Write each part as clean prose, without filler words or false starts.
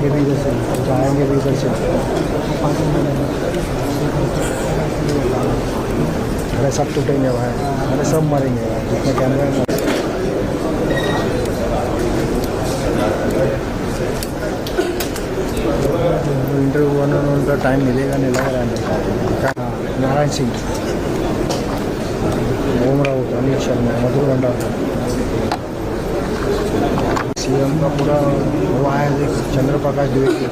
आएंगे भी इधर से, जाएंगे भी इधर से। अरे सब टूटेंगे भाई, अरे सब मरेंगे भाई, जितने कैमरे हैं। इंटरव्यू होने में उनका टाइम मिलेगा नहीं लग रहा है। नारायण सिंह, ओम राउत, अनिल शर्मा, मधुर भंडार, सीएम का पूरा वो आया है, चंद्र प्रकाश द्विवेदी।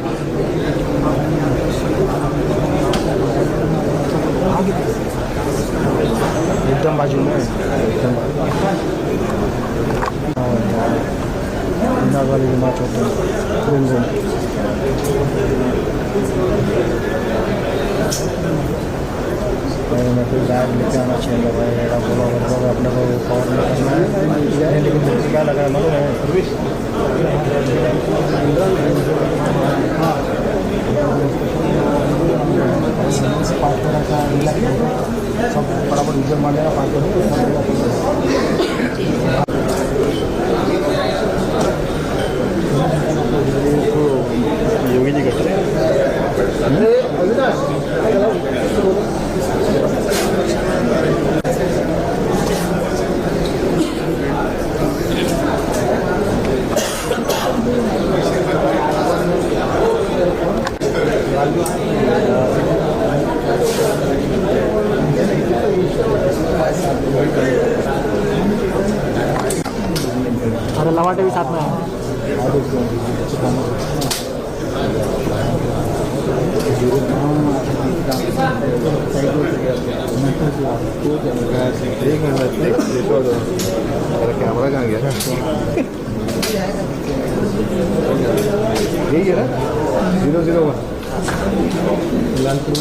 एकदम बाजू में, एकदम वाली की बात होती है। मैं कोई बैग लेके आना चाहिए भाई, मेरा बोला लगभग अपने को कवर नहीं करना है, लेकिन मुझे क्या लग रहा है मालूम है, सब बराबर डीजल मार लेगा, योगी जी कट रहे हैं। अरे लवाटे भी साथ में है। कैमरा कहाँ गया? यही है ना 001 लालपुर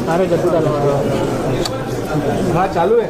अरे जब डालो हाँ चालू है।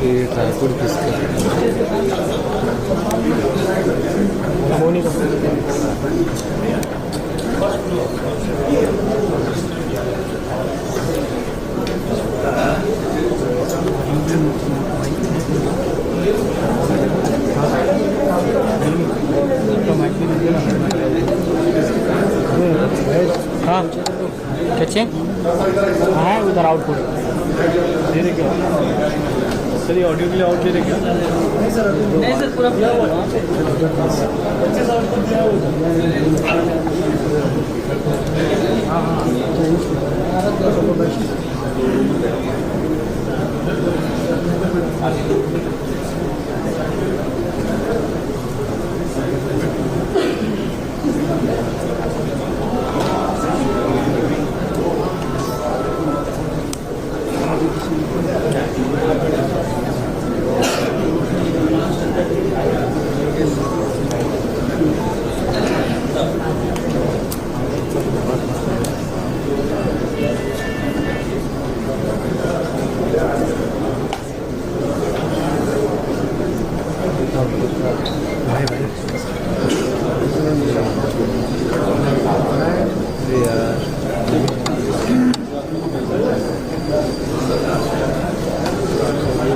ये ठाकुर किसका मोनी का हाँ कैसे हाँ उधर आउटपुट दे रहे क्या सर? ये ऑडियो के लिए आउट दे रहे क्या? नहीं सर पूरा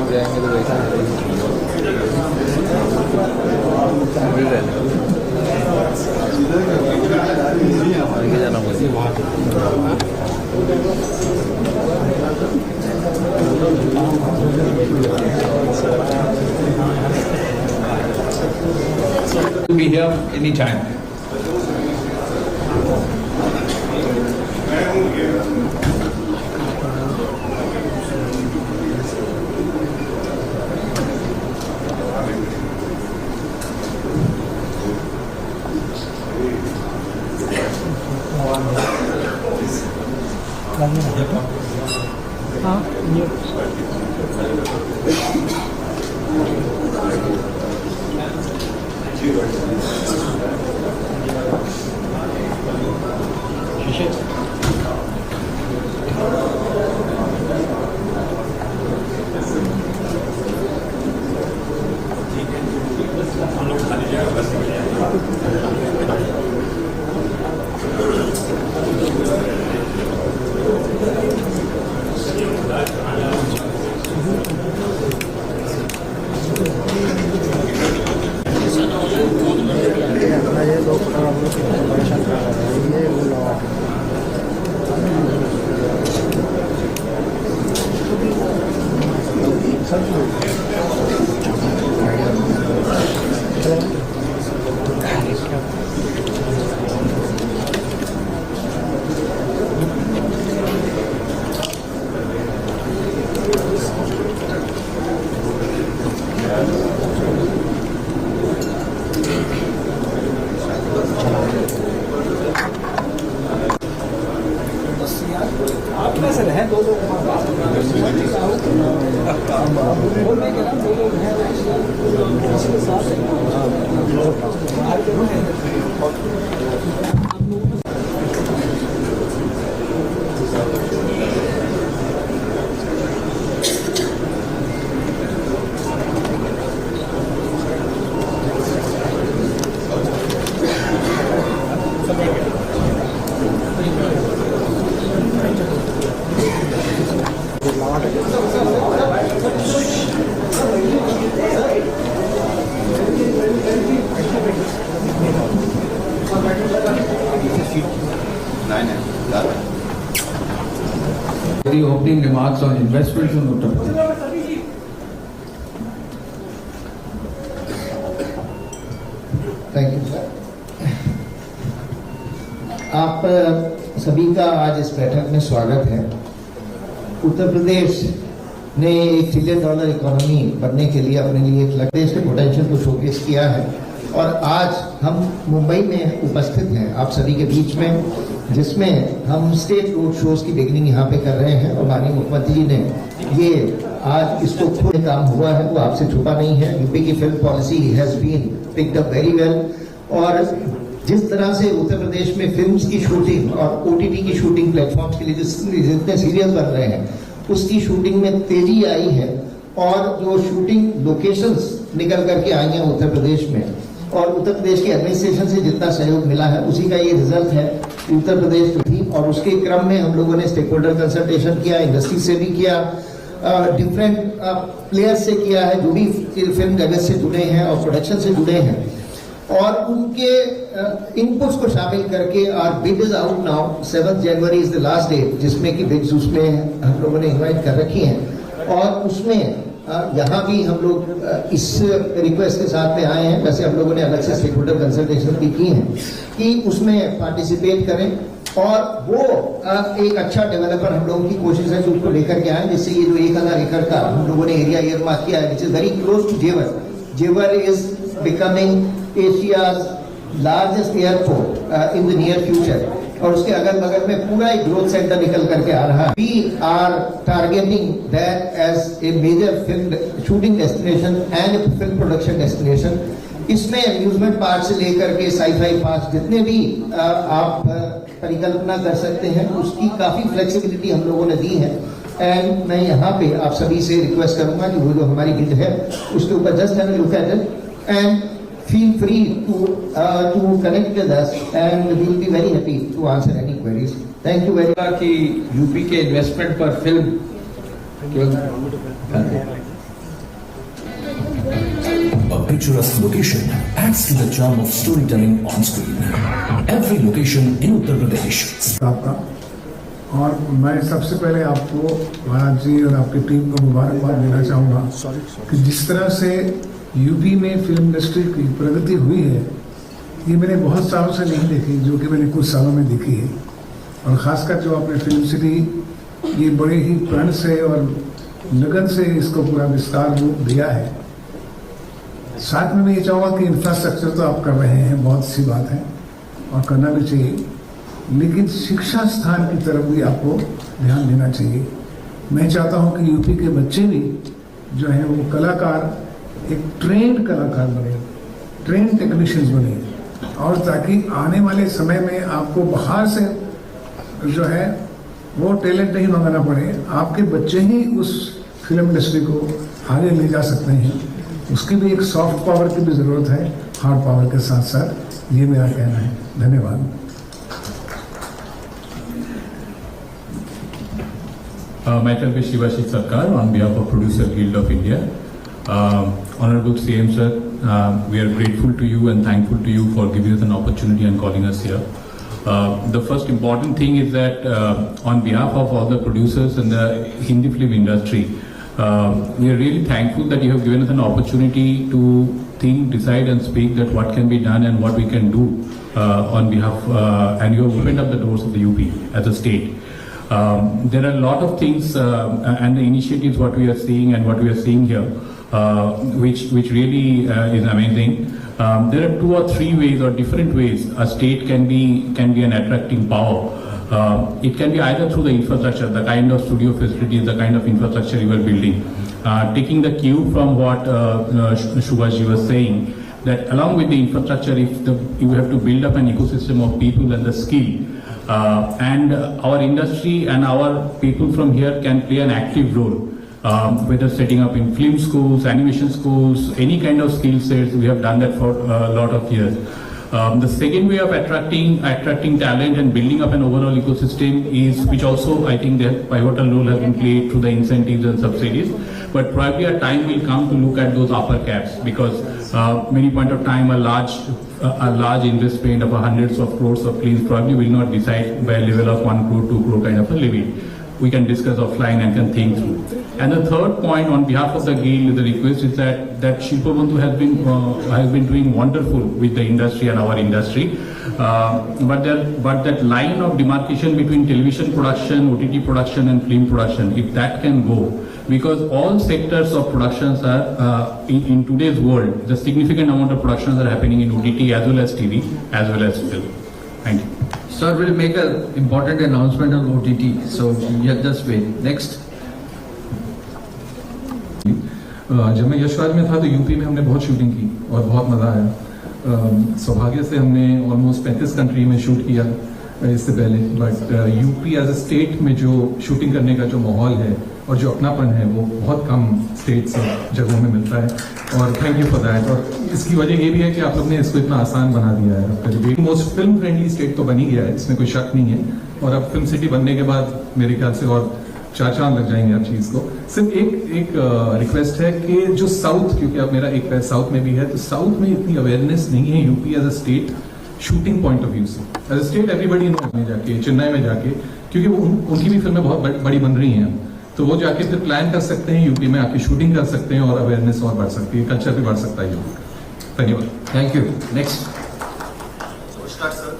जाएंगे तो वैसा आगे जाना मुझे to be here anytime. हाँ ये ये दो परेशान कर रहा है ये वो लगा आप कैसे रहे दो लोग बोलने के ना दो लोग हैं इसके साथ The opening remarks on investments in Uttar Pradesh. Thank you sir. आप सभी का आज इस बैठक में स्वागत है। उत्तर प्रदेश ने $1 ट्रिलियन इकोनॉमी बनने के लिए अपने लिए एक देश के पोटेंशियल को शोकेस किया है और आज हम मुंबई में उपस्थित हैं आप सभी के बीच में, जिसमें हम स्टेट रोड शोज की बिगनिंग यहाँ पे कर रहे हैं और माननीय मुख्यमंत्री जी ने ये आज इसको खुद काम हुआ है, वो आपसे छुपा नहीं है। यूपी की film policy has been picked up very well और जिस तरह से उत्तर प्रदेश में फिल्म्स की शूटिंग और ओटीटी की शूटिंग प्लेटफॉर्म्स के लिए जितने सीरियल बन रहे हैं उसकी शूटिंग में तेजी आई है और जो शूटिंग लोकेशंस निकल करके आई हैं उत्तर प्रदेश में और उत्तर प्रदेश के एडमिनिस्ट्रेशन से जितना सहयोग मिला है उसी का ये रिजल्ट है उत्तर प्रदेश थी। और उसके क्रम में हम लोगों ने स्टेक होल्डर कंसल्टेशन किया, इंडस्ट्री से भी किया, डिफरेंट प्लेयर्स से किया है जो भी फिल्म जगत से जुड़े हैं और प्रोडक्शन से जुड़े हैं और उनके इनपुट्स को शामिल करके और bid is out now. 7 January is the last date जिसमें कि बिड्स उसमें हम लोगों ने इन्वाइट कर रखी हैं और उसमें यहाँ भी हम लोग इस रिक्वेस्ट के साथ में आए हैं, वैसे हम लोगों ने अलग से स्टेक होल्डर कंसल्टेशन भी की है कि उसमें पार्टिसिपेट करें और वो एक अच्छा डेवलपर हम लोगों की कोशिश है कि उसको लेकर के आए, जिससे ये जो 1000 एकड़ का हम लोगों ने एरिया एयरमार्क किया है which is very close to Jewar. Jewar is becoming Asia's largest airport in the near future और उसके अगल बगल में पूरा एक ग्रोथ सेंटर निकल करके आ रहा है। We are targeting that as a major film shooting destination and film production destination. इसमें अम्यूजमेंट पार्क से लेकर के साई-फाई पार्क जितने भी आप परिकल्पना कर सकते हैं उसकी काफी फ्लेक्सिबिलिटी हम लोगों ने दी है एंड मैं यहाँ पे आप सभी से रिक्वेस्ट करूंगा कि वो जो हमारी बिड है उसके ऊपर just have a look at it and feel free to connect with us and we will be very happy to answer any queries. Thank you very much. कि यूपी के इन्वेस्टमेंट पर film A picturesque location adds to the charm of storytelling on screen. Every location in Uttar Pradesh. आपका और मैं सबसे पहले आपको महाराज जी और आपकी टीम को मुबारकबाद देना चाहूँगा कि जिस तरह से यूपी में फिल्म इंडस्ट्री की प्रगति हुई है ये मैंने बहुत सालों से नहीं देखी, जो कि मैंने कुछ सालों में देखी है और ख़ासकर जो आपने फिल्म सिटी ये बड़े ही प्रण से और लगन से इसको पूरा विस्तार रूप दिया है। साथ में मैं ये चाहूँगा कि इंफ्रास्ट्रक्चर तो आप कर रहे हैं, बहुत सी बात है और करना भी चाहिए, लेकिन शिक्षा स्थान की तरफ भी आपको ध्यान देना चाहिए। मैं चाहता हूँ कि यूपी के बच्चे भी जो हैं वो कलाकार एक ट्रेंड कलाकार बने, ट्रेंड टेक्नीशियंस बने और ताकि आने वाले समय में आपको बाहर से जो है वो टैलेंट नहीं मंगाना पड़े, आपके बच्चे ही उस फिल्म इंडस्ट्री को आगे ले जा सकते हैं। उसकी भी एक सॉफ्ट पावर की भी ज़रूरत है, हार्ड पावर के साथ साथ, ये मेरा कहना है। धन्यवाद। Myself is Shivashik Sarkar on behalf of Producer Guild of India. Honorable CM sir, we are grateful to you and thankful to you for giving us an opportunity and calling us here. The first important thing is that on behalf of all the producers in the Hindi film industry, we are really thankful that you have given us an opportunity to think, decide and speak that what can be done and what we can do on behalf and you have opened up the doors of the UP as a state. There are a lot of things and the initiatives what we are seeing and what we are seeing here which really is amazing. There are 2 or 3 ways or different ways a state can be an attracting power. It can be either through the infrastructure, the kind of studio facilities, the kind of infrastructure you are building. Taking the cue from what Shubhaji was saying, that along with the infrastructure, you have to build up an ecosystem of people and the skill. And our industry and our people from here can play an active role, whether setting up in film schools, animation schools, any kind of skill sets. We have done that for a lot of years. The second way of attracting talent and building up an overall ecosystem is, which also I think the pivotal role has been played through the incentives and subsidies, but probably a time will come to look at those upper caps, because many point of time a large investment of hundreds of crores of films probably will not decide by a level of 1 crore, 2 crore kind of a levy. We can discuss offline and can think through. And the third point on behalf of the guild, the request is that Shilpa Bandhu has been doing wonderful with the industry and our industry. But that line of demarcation between television production, OTT production, and film production, if that can go, because all sectors of productions are in today's world, the significant amount of productions are happening in OTT as well as TV as well as film. Thank you. Sir will make an important announcement on OTT, so you just wait. Next. जब मैं यशराज में था तो UP में हमने बहुत shooting की और बहुत मज़ा आया। सौभाग्य से हमने ऑलमोस्ट 35 कंट्री में शूट किया इससे पहले, but UP as a state में जो शूटिंग करने का जो माहौल है और जो अपनापन है वो बहुत कम स्टेट्स और जगहों में मिलता है, और थैंक यू फॉर दैट। और इसकी वजह ये भी है कि आप लोग ने इसको इतना आसान बना दिया है। आपका जो मोस्ट फिल्म फ्रेंडली स्टेट तो बन ही गया है, इसमें कोई शक नहीं है, और अब फिल्म सिटी बनने के बाद मेरे ख्याल से और 4 चांद लग जाएंगे आप चीज़ को। सिर्फ एक रिक्वेस्ट है कि जो साउथ, क्योंकि अब मेरा एक पैर साउथ में भी है, तो साउथ में इतनी अवेयरनेस नहीं है UP as a state shooting point of view से। As a state everybody know में जाके, चेन्नई में जाके, क्योंकि वो उनकी भी फिल्में बहुत बड़ी बन रही हैं, तो वो जाके फिर प्लान कर सकते हैं, यूपी में आके शूटिंग कर सकते हैं और अवेयरनेस और बढ़ सकती है, कल्चर भी बढ़ सकता है यूपी। धन्यवाद। Thank you. नेक्स्ट। नमस्कार सर।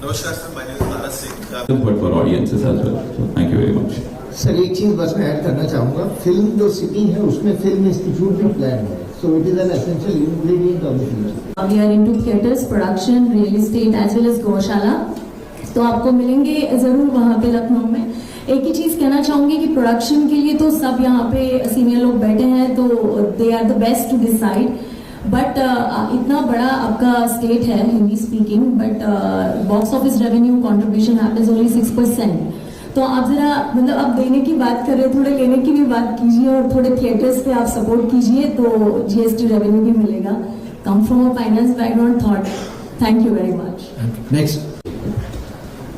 नमस्कार sir, my name is Bharat Singh. But for audiences as well. So thank you very much. Sir एक चीज बस मैं ऐड करना चाहूँगा, फिल्म जो सिटी है उसमें फिल्म इंस्टीट्यूट भी प्लान है, so it is an essential ingredient of the film. We are into theatres, production, real estate as well as gaushala, तो आपको मिलेंगे जरूर वहाँ पे लखनऊ में। एक ही चीज कहना चाहूंगी कि प्रोडक्शन के लिए तो सब यहाँ पे सीनियर लोग बैठे हैं, तो they are the best to decide, but इतना बड़ा आपका स्टेट है Hindi speaking, but box office revenue contribution happens only 6%। तो आप जरा मतलब अब देने की बात कर रहे हैं, थोड़े लेने की भी बात कीजिए और थोड़े थिएटर्स पे आप सपोर्ट कीजिए, तो जीएसटी रेवेन्यू भी मिलेगा। Come from a finance background thought. Thank you very much. Next.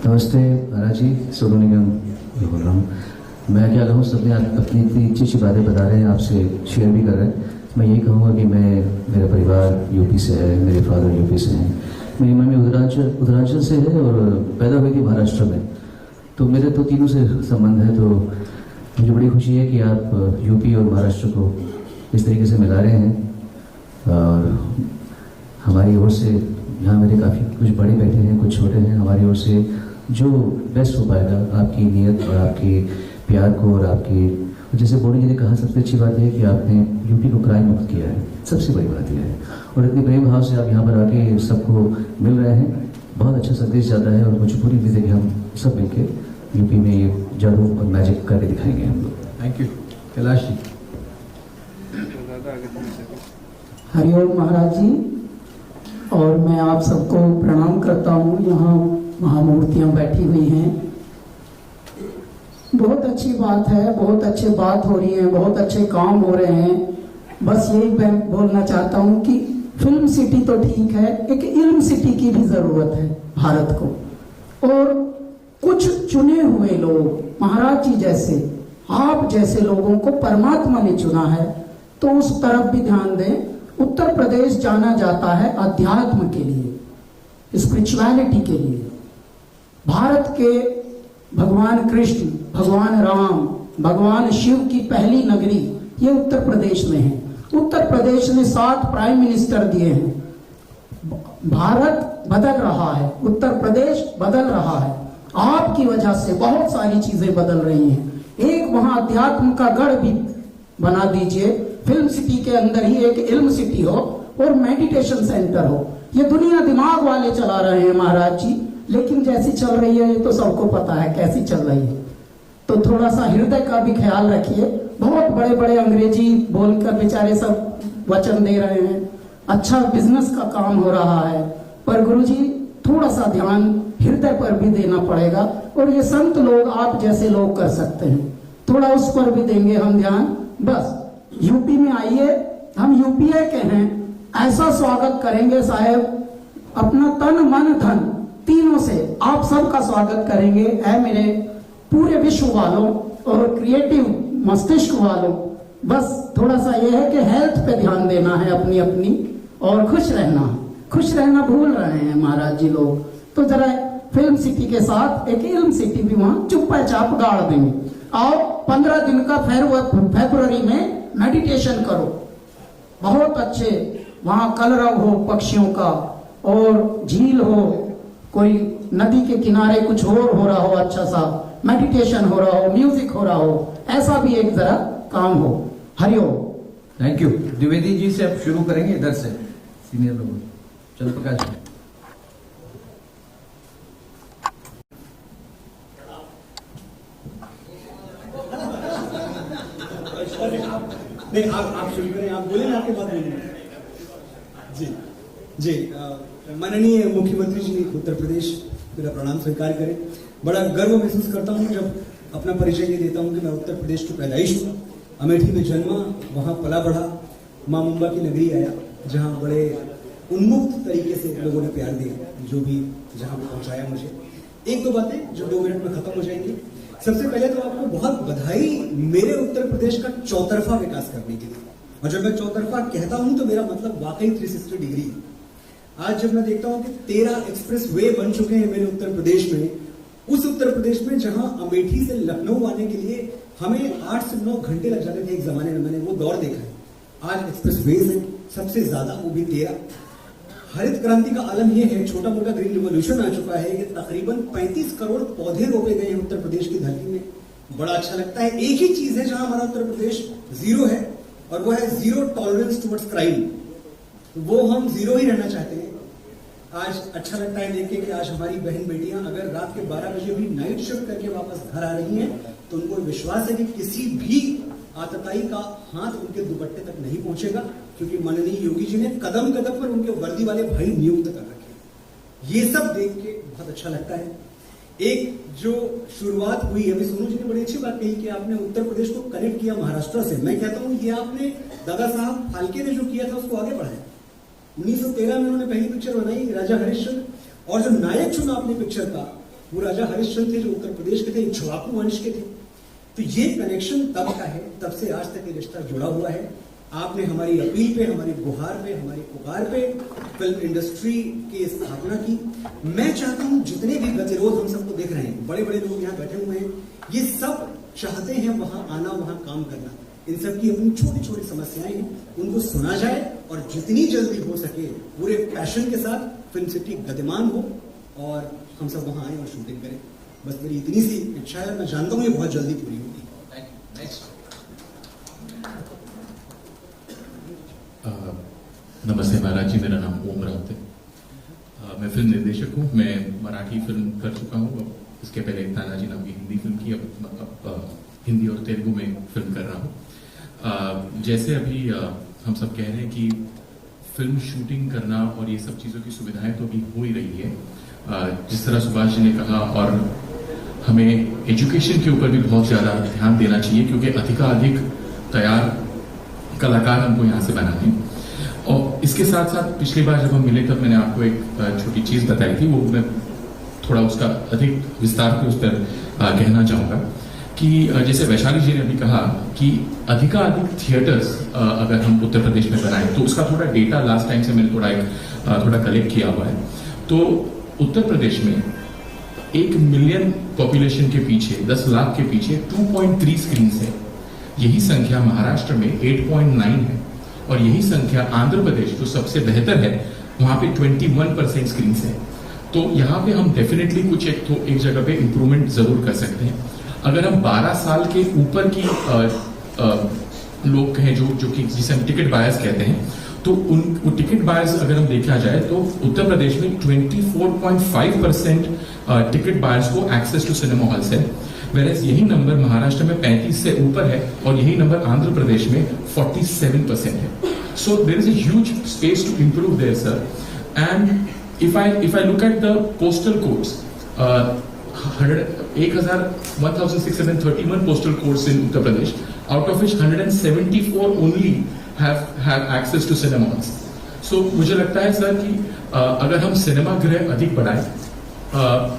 नमस्ते महाराज जी, सोनू निगम बोल रहा हूँ। मैं क्या कहूँ, सबने अपनी इतनी अच्छी बातें बता रहे हैं, आपसे शेयर भी कर रहे हैं। मैं यही कहूँगा कि मेरा परिवार यूपी से है, मेरे फादर यूपी से हैं, मेरी मम्मी उत्तरांचल से है और पैदा हुई थी महाराष्ट्र में, तो मेरे तो तीनों से संबंध है। तो मुझे बड़ी खुशी है कि आप यूपी और महाराष्ट्र को इस तरीके से मिला रहे हैं, और हमारी ओर से यहाँ मेरे काफ़ी कुछ बड़े बैठे हैं, कुछ छोटे हैं, हमारी ओर से जो बेस्ट हो पाएगा आपकी नीयत और आपके प्यार को, और आपकी, जैसे बोनी जी ने कहा, सबसे अच्छी बात है कि आपने यूपी को क्राइम मुक्त किया है, सबसे बड़ी बात यह है, और इतने प्रेम भाव से आप यहाँ पर आके सबको मिल रहे हैं, बहुत अच्छा संदेश जाता है, और मुझे पूरी उम्मीद है कि हम सब मिलकर यूपी में ये जादू और मैजिक करके दिखाएंगे हम लोग। Thank you. कैलाश जी। हरिओम महाराज जी, और मैं आप सबको प्रणाम करता हूँ। यहाँ महामूर्तियाँ बैठी हुई हैं, बहुत अच्छी बात है, बहुत अच्छी बात हो रही है, बहुत अच्छे काम हो रहे हैं। बस यही मैं बोलना चाहता हूँ कि फिल्म सिटी तो ठीक है, एक इल्म सिटी की भी जरूरत है भारत को, और कुछ चुने हुए लोग, महाराज जी जैसे, आप जैसे लोगों को परमात्मा ने चुना है, तो उस तरफ भी ध्यान दें। उत्तर प्रदेश जाना जाता है अध्यात्म के लिए, स्पिरिचुअलिटी के लिए। भारत के भगवान कृष्ण, भगवान राम, भगवान शिव की पहली नगरी ये उत्तर प्रदेश में है। उत्तर प्रदेश ने 7 प्राइम मिनिस्टर दिए हैं। भारत बदल रहा है, उत्तर प्रदेश बदल रहा है, आपकी वजह से बहुत सारी चीजें बदल रही हैं। एक वहां अध्यात्म का गढ़ भी बना दीजिए, फिल्म सिटी के अंदर ही एक इल्म सिटी हो और मेडिटेशन सेंटर हो। ये दुनिया दिमाग वाले चला रहे हैं महाराज जी, लेकिन जैसी चल रही है ये तो सबको पता है कैसी चल रही है, तो थोड़ा सा हृदय का भी ख्याल रखिए। बहुत बड़े बड़े अंग्रेजी बोलकर बेचारे सब वचन दे रहे हैं, अच्छा बिजनेस का काम हो रहा है, पर गुरुजी थोड़ा सा ध्यान हृदय पर भी देना पड़ेगा, और ये संत लोग आप जैसे लोग कर सकते हैं, थोड़ा उस पर भी देंगे हम ध्यान। बस यूपी में आइए, हम यूपीए के हैं, ऐसा स्वागत करेंगे साहेब, अपना तन मन धन तीनों से आप सबका स्वागत करेंगे। है मेरे पूरे विश्व वालों और क्रिएटिव मस्तिष्क वालों, बस थोड़ा सा यह है कि हेल्थ पे ध्यान देना है अपनी अपनी, और खुश रहना भूल रहे हैं महाराज जी लोग, तो जरा फिल्म सिटी के साथ एक इल्म सिटी भी वहां चुप्पा चाप गाड़ देंगे। आओ 15 दिन का फरवरी में मेडिटेशन करो, बहुत अच्छे वहां कलरव हो पक्षियों का, और झील हो, कोई नदी के किनारे कुछ और हो रहा हो, अच्छा सा मेडिटेशन हो रहा हो, म्यूजिक हो रहा हो, ऐसा भी एक जरा काम हो। हरिओम। Thank you. द्विवेदी जी से अब शुरू करेंगे, इधर से सीनियर लोग। चंद्र प्रकाश जी। नहीं, आप शुरू करें, आप बोले ना, आपके बाद बोलेंगे। जी जी, माननीय मुख्यमंत्री जी उत्तर प्रदेश, मेरा प्रणाम स्वीकार करें। बड़ा गर्व महसूस करता हूँ जब अपना परिचय ये देता हूँ कि मैं उत्तर प्रदेश की पैदाइश हूँ, अमेठी में जन्मा, वहाँ पला बढ़ा, माँ मुंबा की नगरी आया, जहाँ बड़े उन्मुक्त तरीके से लोगों ने प्यार दिया, जो भी जहाँ पे पहुँचाया मुझे। एक दो बातें जो 2 मिनट में खत्म हो जाएंगी। सबसे पहले तो आपको बहुत बधाई मेरे उत्तर प्रदेश का चौतरफा विकास करने के लिए। और जब मैं चौतरफा कहता हूं तो मेरा मतलब वाकई 360 डिग्री है। आज जब मैं देखता हूं कि 13 एक्सप्रेस वे बन चुके हैं मेरे उत्तर प्रदेश में, उस उत्तर प्रदेश में जहां अमेठी से लखनऊ आने के लिए हमें 8 से 9 घंटे लग जाते थे एक जमाने में, मैंने वो दौर देखा है। आज एक्सप्रेस वेज है, सबसे ज्यादा, वो भी 13। हरित क्रांति का आलम यह है, छोटा मोटा ग्रीन रिवॉल्यूशन आ चुका है कि तकरीबन 35 करोड़ पौधे रोपे गए हैं उत्तर प्रदेश की धरती में। बड़ा अच्छा लगता है। एक ही चीज है जहां हमारा उत्तर प्रदेश जीरो है, और वो है जीरो टॉलरेंस टुवर्ड्स क्राइम। वो हम जीरो ही रहना चाहते हैं। आज अच्छा लगता है देख के कि आज हमारी बहन बेटियां अगर रात के 12 बजे भी नाइट शिफ्ट करके वापस घर आ रही हैं, तो उनको विश्वास है कि किसी भी आतताई का हाथ उनके दुपट्टे तक नहीं पहुंचेगा, क्योंकि माननीय योगी जी ने कदम कदम पर उनके वर्दी वाले भाई नियुक्त कर रखे। ये सब देख के बहुत अच्छा लगता है। एक जो शुरुआत हुई, अभी सोनू जी ने बड़ी अच्छी बात कही कि आपने उत्तर प्रदेश को कनेक्ट किया महाराष्ट्र से। मैं कहता हूं ये आपने दादा साहब फाल्के ने जो किया था उसको आगे बढ़ाया। 1913 में उन्होंने पहली पिक्चर बनाई राजा हरिश्चंद्र, और जो नायक चुना आपने पिक्चर का वो राजा हरिश्चंद्र थे, जो उत्तर प्रदेश के थे, इक्ष्वाकु वंश के थे। तो ये कनेक्शन तब का है, तब से आज तक ये रिश्ता जुड़ा हुआ है। आपने हमारी अपील पे, हमारी गुहार पे, हमारी पुकार पे फिल्म इंडस्ट्री की स्थापना की। मैं चाहता हूं जितने भी गतिरोध हम सबको देख रहे हैं, बड़े बड़े लोग यहाँ बैठे हुए हैं, ये सब चाहते हैं वहां आना, वहां काम करना। इन सब की अपनी छोटी छोटी समस्याएं हैं, उनको सुना जाए और जितनी जल्दी हो सके पूरे पैशन के साथ फिल्म सिटी गतिमान हो और हम सब वहां आए और शूटिंग करें। बस मेरी इतनी सी इच्छा है, मैं जानता हूं ये बहुत जल्दी पूरी होगी। नमस्ते महाराज जी, मेरा नाम ओम राउत है। मैं फिल्म निर्देशक हूँ। मैं मराठी फिल्म कर चुका हूँ, इसके पहले तानाजी नाम की हिंदी फिल्म की, अब हिंदी और तेलुगु में फिल्म कर रहा हूँ। जैसे अभी हम सब कह रहे हैं कि फिल्म शूटिंग करना और ये सब चीज़ों की सुविधाएं तो अभी हो ही रही है, जिस तरह सुभाष जी ने कहा, और हमें एजुकेशन के ऊपर भी बहुत ज़्यादा ध्यान देना चाहिए, क्योंकि अधिकाधिक तैयार कलाकार हमको यहाँ से बनाने हैं। और इसके साथ साथ पिछली बार जब हम मिले तब मैंने आपको एक छोटी चीज़ बताई थी, वो मैं थोड़ा उसका अधिक विस्तार से उस पर कहना चाहूँगा कि जैसे वैशाली जी ने अभी कहा कि अधिकाधिक थिएटर्स अगर हम उत्तर प्रदेश में बनाएं, तो उसका थोड़ा डेटा लास्ट टाइम से मैंने थोड़ा कलेक्ट किया हुआ है। तो उत्तर प्रदेश में 1 मिलियन पॉपुलेशन के पीछे, 10 लाख के पीछे 2.3 स्क्रीन है। यही संख्या महाराष्ट्र में 8.9 है, और यही संख्या आंध्र प्रदेश जो सबसे बेहतर है वहां पे 21% स्क्रीन है। तो यहाँ पे हम डेफिनेटली कुछ एक जगह पे इम्प्रूवमेंट जरूर कर सकते हैं। अगर हम 12 साल के ऊपर की लोग कहें जो कि जिसे हम टिकट बायर्स कहते हैं, तो वो टिकट बायर्स अगर हम देखा जाए तो उत्तर प्रदेश में 24.5% टिकट बायर्स को एक्सेस टू सिनेमा हॉल्स है, वेरएज यही नंबर महाराष्ट्र में 35 से ऊपर है, और यही नंबर आंध्र प्रदेश में 47% है। So there is a huge space to improve there sir. And if I look at the postal codes, 1631 postal codes in Uttar Pradesh, out of which 174 only have access to cinemas. So मुझे लगता है sir कि अगर हम cinema गृह अधिक बढ़ाएं,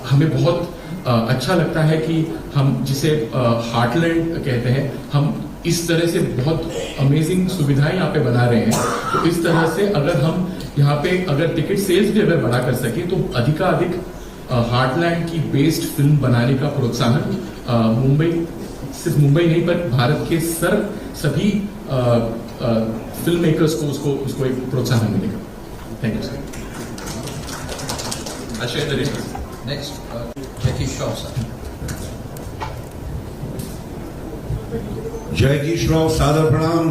हमें बहुत अच्छा लगता है कि हम जिसे हार्टलैंड कहते हैं, हम इस तरह से बहुत अमेजिंग सुविधाएं यहाँ पे बना रहे हैं। तो इस तरह से अगर हम यहाँ पे अगर टिकट सेल्स भी अगर बढ़ा कर सके, तो अधिकाधिक हार्टलैंड की बेस्ड फिल्म बनाने का प्रोत्साहन सिर्फ मुंबई नहीं पर भारत के सभी फिल्म मेकर्स को उसको एक प्रोत्साहन मिलेगा। Thank you sir. I share the request. Next, Jackie Shaw, sir. जय की श्राव, सादर प्रणाम।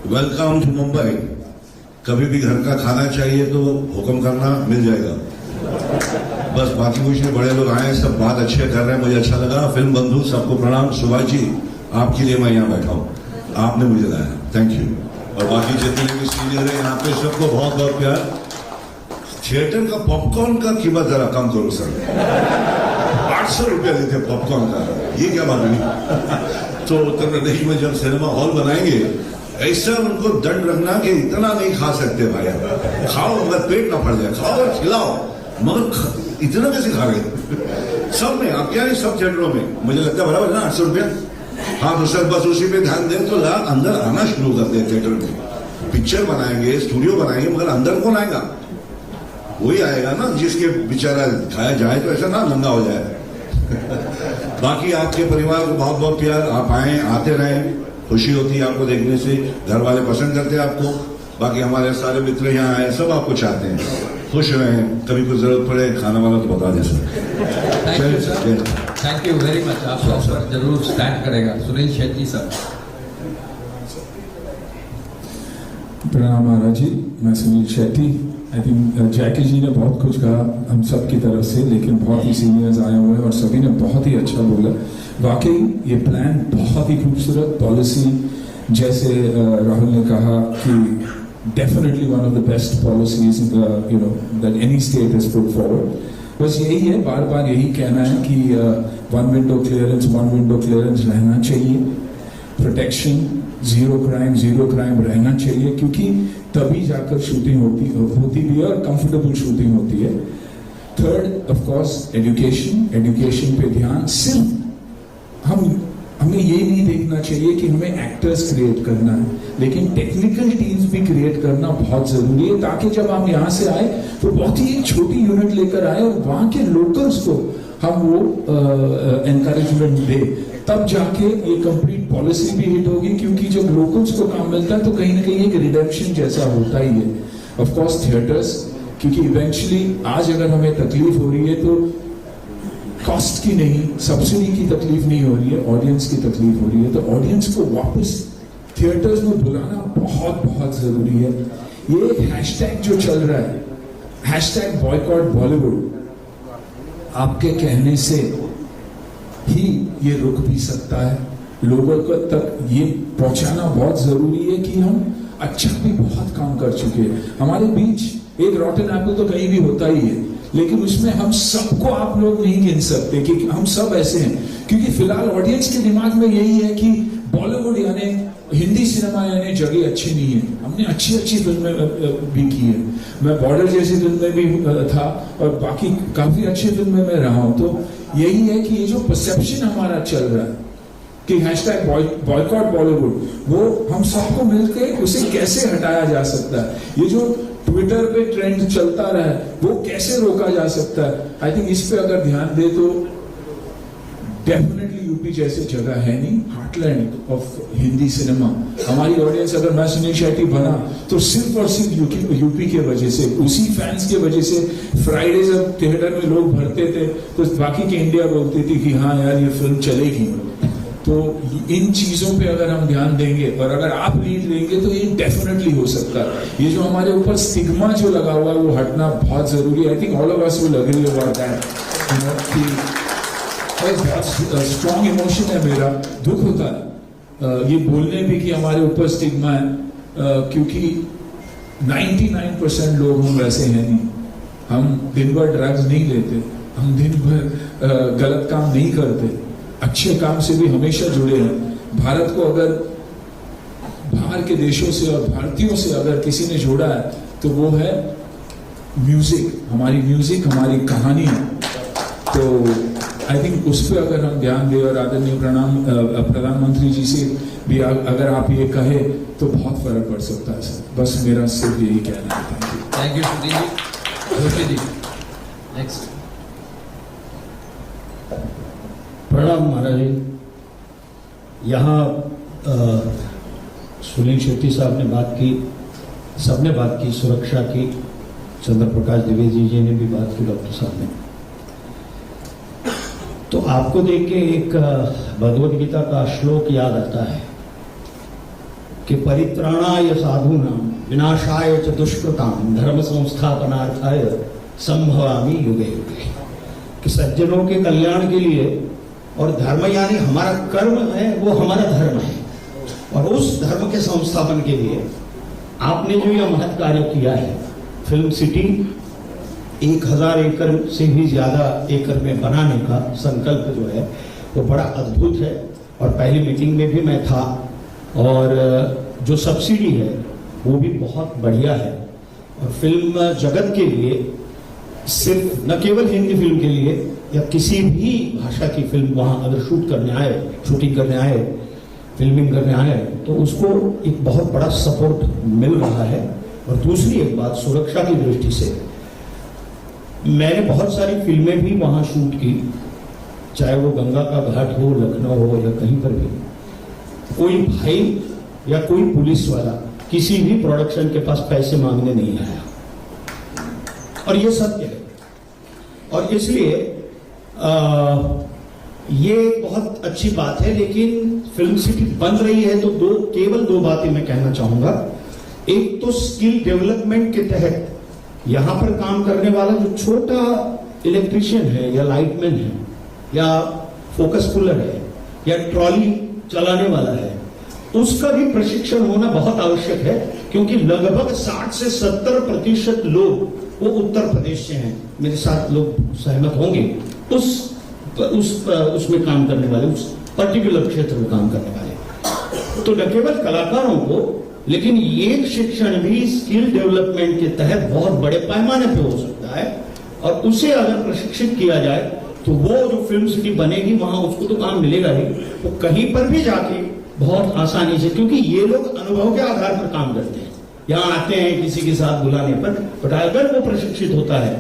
Welcome to Mumbai. कभी भी घर का खाना चाहिए तो हुक्म करना, मिल जाएगा। बस बाकी कुछ नहीं, बड़े लोग आए, सब बात अच्छे कर रहे हैं, मुझे अच्छा लगा। फिल्म बंधु सबको प्रणाम। सुभाष जी, आपके लिए मैं यहाँ बैठा हूँ, आपने मुझे लाया, थैंक यू। और बाकी जितने भी सीनियर है यहाँ पे सबको बहुत बहुत प्यार। थिएटर का पॉपकॉर्न का कीमत जरा कम करो सर। 800 रुपया लेते पॉपकॉर्न का, ये क्या बात हुई? तो उत्तर प्रदेश में जब सिनेमा हॉल बनाएंगे ऐसा उनको दंड रखना कि इतना नहीं खा सकते भाई। खाओ मगर पेट ना फट जाए, खाओ और खिलाओ, मगर इतना कैसे खा रहे? सब में, आप क्या है, सब थिएटरों में मुझे लगता है बराबर ना 800 रुपया। हाँ तो सर बस उसी पे ध्यान दें तो अंदर आना शुरू कर दें। थिएटर में पिक्चर बनाएंगे, स्टूडियो बनाएंगे, मगर अंदर कौन आएगा? वही आएगा ना जिसके बेचारा खाया जाए, तो ऐसा ना नंगा हो जाए। बाकी आपके परिवार को बहुत बहुत प्यार। आप आए, आते रहें, खुशी होती है आपको देखने से, घर वाले पसंद करते हैं आपको। बाकी हमारे सारे मित्र यहाँ आए, सब आपको चाहते हैं, खुश रहें। कभी कोई जरूरत पड़े खाना वाला तो बता दें sir. Thank you very much. आपको सर जरूर स्टैंड करेगा। सुनील शेट्टी सर। प्रणाम महाराज जी, मैं सुनील शेट्टी। आई थिंक जैकी जी ने बहुत कुछ कहा हम सब की तरफ से, लेकिन बहुत ही सीनियर्स आए हुए हैं और सभी ने बहुत ही अच्छा बोला। वाकई ये प्लान बहुत ही खूबसूरत, पॉलिसी जैसे राहुल ने कहा कि definitely one of the best policies that any state has put forward. बस यही है, बार बार यही कहना है कि वन विंडो क्लियरेंस रहना चाहिए। प्रोटेक्शन, जीरो क्राइम रहना चाहिए, क्योंकि तभी जाकर शूटिंग होती भी है और कंफर्टेबल शूटिंग होती है। थर्ड ऑफ कोर्स एजुकेशन पे ध्यान। सिर्फ हमें ये नहीं देखना चाहिए कि हमें एक्टर्स क्रिएट करना है, लेकिन टेक्निकल टीम्स भी क्रिएट करना बहुत जरूरी है, ताकि जब हम यहाँ से आए तो बहुत ही एक छोटी यूनिट लेकर आए और वहाँ के लोकल्स को हम वो एनकरेजमेंट दे, तब जाके ये कंप्लीट पॉलिसी भी हिट होगी। क्योंकि जब लोकल्स को काम मिलता है तो कहीं ना कहीं एक रिडेम्पशन जैसा होता ही है। ऑफ कोर्स थिएटर्स, क्योंकि इवेंचुअली आज अगर हमें तकलीफ हो रही है तो कॉस्ट की नहीं, सब्सिडी की तकलीफ नहीं हो रही है, ऑडियंस की तकलीफ हो रही है। तो ऑडियंस को वापस थिएटर्स में बुलाना बहुत बहुत जरूरी है। ये एक हैशटैग जो चल रहा है, हैशटैग बॉयकॉट बॉलीवुड, आपके कहने से ही ये रुक भी सकता है। लोगों को तक ये पहुंचाना बहुत जरूरी है कि हम अच्छा भी बहुत काम कर चुके हैं। हमारे बीच एक रॉटन एप्पल तो कहीं भी होता ही है, लेकिन उसमें हम सबको आप लोग नहीं गिन सकते कि हम सब ऐसे हैं। क्योंकि फिलहाल ऑडियंस के दिमाग में यही है कि बॉलीवुड यानी हिंदी सिनेमा यानी जगह अच्छी नहीं है। हमने अच्छी फिल्में भी की है, मैं बॉर्डर जैसी फिल्म में भी था और बाकी काफी अच्छी फिल्में में रहा हूं। तो यही है कि ये जो परसेप्शन हमारा चल रहा है कि हैशटैग बॉयकॉट बॉलीवुड, वो हम सबको मिलकर उसे कैसे हटाया जा सकता है। ये जो ट्विटर पे ट्रेंड चलता रहा है वो कैसे रोका जा सकता है। आई थिंक इस पे अगर ध्यान दे तो डेफिनेटली यूपी जैसी जगह है नहीं, हार्टलैंड ऑफ हिंदी सिनेमा। हमारी ऑडियंस, अगर मैं सुनील शेट्टी बना तो सिर्फ और सिर्फ यूपी के वजह से, उसी फैंस के वजह से। फ्राइडे जब थिएटर में लोग भरते थे तो बाकी की इंडिया बोलती थी कि हाँ यार ये फिल्म चलेगी। तो इन चीजों पे अगर हम ध्यान देंगे और अगर आप लीड लेंगे तो ये डेफिनेटली हो सकता है। ये जो हमारे ऊपर स्टिग्मा जो लगा हुआ है वो हटना बहुत जरूरी है। I think all of us will agree about that. Strong emotion है मेरा, दुख होता है ये बोलने भी कि हमारे ऊपर स्टिग्मा है, क्योंकि 99% लोग हम वैसे हैं नहीं। हम दिन भर ड्रग्स नहीं लेते, हम दिन भर गलत काम नहीं करते, अच्छे काम से भी हमेशा जुड़े हैं। भारत को अगर बाहर के देशों से और भारतीयों से अगर किसी ने जोड़ा है तो वो है म्यूजिक, हमारी कहानी। तो आई थिंक उस पर अगर हम ध्यान दें और आदरणीय प्रधानमंत्री जी से भी अगर आप ये कहे तो बहुत फर्क पड़ सकता है सर। बस मेरा सिर्फ यही कहना है। Thank you Joshi ji. Next. प्रणाम महाराज जी। यहाँ सुनील शेट्टी साहब ने बात की, सबने बात की सुरक्षा की, चंद्र प्रकाश द्विवेदी जी ने भी बात की, डॉक्टर साहब ने। तो आपको देख के एक भगवद गीता का श्लोक याद आता है कि परित्राणाय साधूनां विनाशाय च दुष्कृतां धर्म संस्थापनार्थाय संभवामि युगे युगे। कि सज्जनों के कल्याण के लिए, और धर्म यानी हमारा कर्म है, वो हमारा धर्म है, और उस धर्म के संस्थापन के लिए आपने जो यह महत् कार्य किया है, फिल्म सिटी 1000 एकड़ से भी ज्यादा एकड़ में बनाने का संकल्प जो है वो बड़ा अद्भुत है। और पहली मीटिंग में भी मैं था, और जो सब्सिडी है वो भी बहुत बढ़िया है। और फिल्म जगत के लिए, सिर्फ न केवल हिंदी फिल्म के लिए या किसी भी भाषा की फिल्म वहाँ अगर शूटिंग करने आए, फिल्मिंग करने आए, तो उसको एक बहुत बड़ा सपोर्ट मिल रहा है। और दूसरी एक बात, सुरक्षा की दृष्टि से मैंने बहुत सारी फिल्में भी वहाँ शूट की, चाहे वो गंगा का घाट हो, लखनऊ हो, या कहीं पर भी। कोई भाई या कोई पुलिस वाला किसी भी प्रोडक्शन के पास पैसे मांगने नहीं आया, और ये सत्य है। और इसलिए ये बहुत अच्छी बात है। लेकिन फिल्म सिटी बन रही है तो केवल दो बातें मैं कहना चाहूंगा। एक तो स्किल डेवलपमेंट के तहत यहां पर काम करने वाला जो छोटा इलेक्ट्रिशियन है, या लाइटमैन है, या फोकस पुलर है, या ट्रॉली चलाने वाला है, उसका भी प्रशिक्षण होना बहुत आवश्यक है। क्योंकि लगभग 60 से 70% लोग वो उत्तर प्रदेश से हैं, मेरे साथ लोग सहमत होंगे, उसमें काम करने वाले, उस पर्टिकुलर क्षेत्र में काम करने वाले। तो न केवल कलाकारों को, लेकिन ये शिक्षण भी स्किल डेवलपमेंट के तहत बहुत बड़े पैमाने पे हो सकता है। और उसे अगर प्रशिक्षित किया जाए तो वो जो फिल्म सिटी बनेगी वहां उसको तो काम मिलेगा ही, वो कहीं पर भी जाके बहुत आसानी से, क्योंकि ये लोग अनुभव के आधार पर काम करते हैं, यहाँ आते हैं किसी के साथ बुलाने पर। बट अगर वो प्रशिक्षित होता है,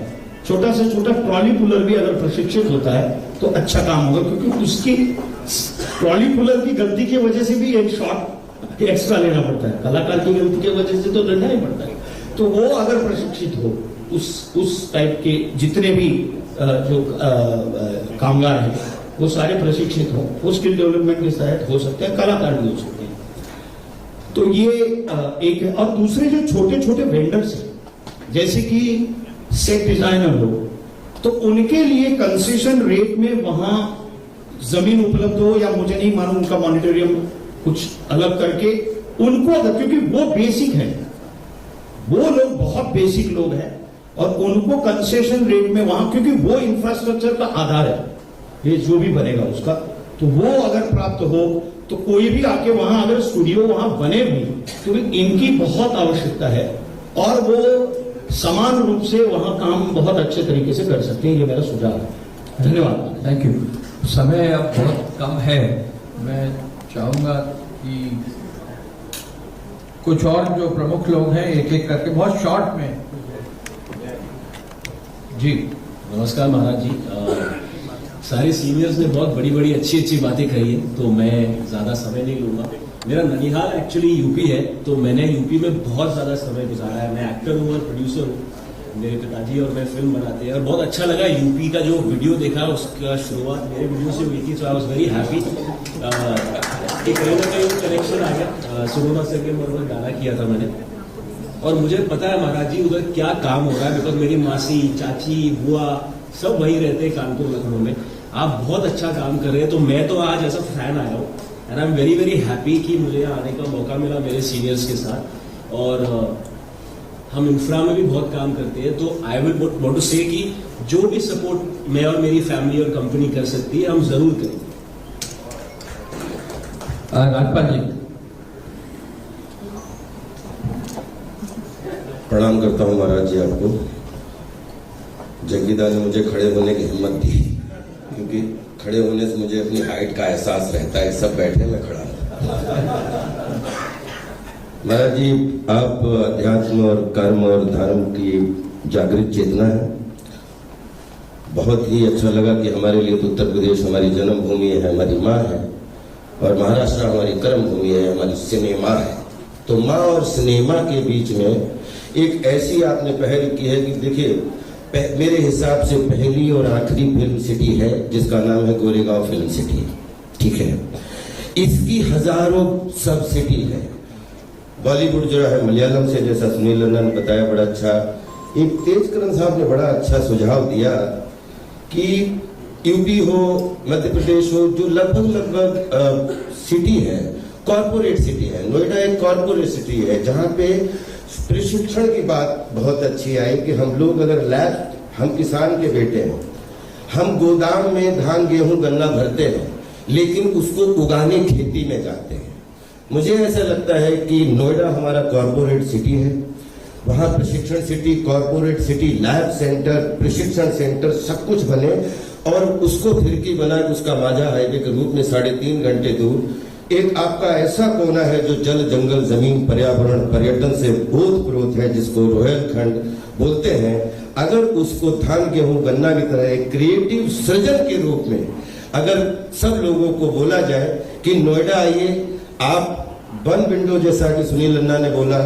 छोटा से छोटा ट्रॉली पुलर भी अगर प्रशिक्षित होता है तो अच्छा काम होगा। क्योंकि उसकी ट्रॉली पुलर की गलती की वजह से भी एक शॉट एक्स्ट्रा लेना पड़ता है, कलाकार की गलती की वजह से तो लेना ही पड़ता है। तो वो अगर प्रशिक्षित हो, उस टाइप के जितने भी जो कामगार हैं वो सारे प्रशिक्षित हो, वो स्किल डेवलपमेंट के तहत हो सकते हैं, कलाकार भी हो सकते हैं। तो ये एक है। और दूसरे जो छोटे छोटे वेंडर्स हैं, जैसे कि सेट डिजाइनर हो, तो उनके लिए कंसेशन रेट में वहां जमीन उपलब्ध हो, या मुझे नहीं मालूम उनका मॉनिटोरियम कुछ अलग करके उनको, अगर, क्योंकि वो बेसिक है, वो लोग बहुत बेसिक लोग हैं, और उनको कंसेशन रेट में वहां, क्योंकि वो इंफ्रास्ट्रक्चर का आधार है ये जो भी बनेगा उसका, तो वो अगर प्राप्त हो तो कोई भी आके वहां अगर स्टूडियो वहां बने भी, क्योंकि इनकी बहुत आवश्यकता है, और वो समान रूप से वहां काम बहुत अच्छे तरीके से कर सकते हैं। ये मेरा सुझाव है। धन्यवाद। Thank you. समय अब बहुत कम है, मैं चाहूंगा कि कुछ और जो प्रमुख लोग हैं एक एक करके बहुत शॉर्ट में। जी नमस्कार महाराज जी। सारे सीनियर्स ने बहुत बड़ी बड़ी अच्छी अच्छी बातें कही है, तो मैं ज़्यादा समय नहीं लूँगा। मेरा ननिहाल एक्चुअली यूपी है, तो मैंने यूपी में बहुत ज़्यादा समय गुजारा है। मैं एक्टर हूँ और प्रोड्यूसर हूँ। मेरे पिताजी और मैं फिल्म बनाते हैं, और बहुत अच्छा लगा यूपी का जो वीडियो देखा, उसका शुरुआत मेरे वीडियो से हुई थी, तो आई वॉज वेरी हैप्पी कि कहीं ना कहीं कनेक्शन आ गया। सुनोना सर के मरवर गाना किया था मैंने, और मुझे पता है महाराज जी उधर क्या काम हो रहा है, बिकॉज मेरी मासी, चाची, बुआ सब वहीं रहते हैं कानपुर, लखनऊ में। आप बहुत अच्छा काम कर रहे हैं, तो मैं तो आज ऐसा फैन आया हूँ, and I am very very happy कि मुझे आने का मौका मिला मेरे सीनियर्स के साथ। और हम इंफ्रा में भी बहुत काम करते हैं, तो आई विल वांट टू से कि जो भी सपोर्ट मैं और मेरी फैमिली और कंपनी कर सकती है, हम जरूर करेंगे। राजपाल जी। प्रणाम करता हूँ महाराज जी आपको। जग्गीदा ने मुझे खड़े होने की हिम्मत दी, क्योंकि खड़े होने से मुझे अपनी हाइट का एहसास रहता है। सब बैठे, मैं खड़ा हूँ। महाराज जी, आप अध्यात्म और कर्म और धर्म की जागृत चेतना है। बहुत ही अच्छा लगा कि हमारे लिए तो उत्तर प्रदेश हमारी जन्मभूमि है, हमारी माँ है, और महाराष्ट्र हमारी कर्म भूमि है, हमारी सिनेमा है। तो माँ और सिनेमा के बीच में एक ऐसी आपने पहल की है कि देखिए मेरे हिसाब से पहली और आखिरी फिल्म सिटी है जिसका नाम है गोरेगांव फिल्म सिटी, ठीक है। इसकी हजारों सब सिटी है। बॉलीवुड जो है मलयालम से, जैसा सुनील लन्ना ने बताया बड़ा अच्छा, एक तेजकरण साहब ने बड़ा अच्छा सुझाव दिया कि यूपी हो, मध्य प्रदेश हो, जो लगभग सिटी है, कॉर्पोरेट सिटी है। नोएडा एक कॉर्पोरेट सिटी है जहाँ पे प्रशिक्षण की बात बहुत अच्छी आई कि हम लोग अगर लैब, हम किसान के बेटे हैं, हम गोदाम में धान गेहूं गन्ना भरते हैं लेकिन उसको उगाने खेती में जाते हैं। मुझे ऐसा लगता है कि नोएडा हमारा कॉर्पोरेट सिटी है, वहां प्रशिक्षण city, corporate city, lab centre, प्रशिक्षण सेंटर सब कुछ बने और उसको फिरकी बना के उसका माझा हाईवे के रूप में 3.5 घंटे दूर एक आपका ऐसा कोना है जो जल, जंगल, जमीन, पर्यावरण, पर्यटन से ओतप्रोत है, जिसको रोहेलखंड बोलते हैं। अगर उसको धान गेहूं गन्ना की तरह एक क्रिएटिव सृजन के रूप में अगर सब लोगों को बोला जाए कि नोएडा आइए, आप वन विंडो, जैसा कि सुनील लन्ना ने बोला,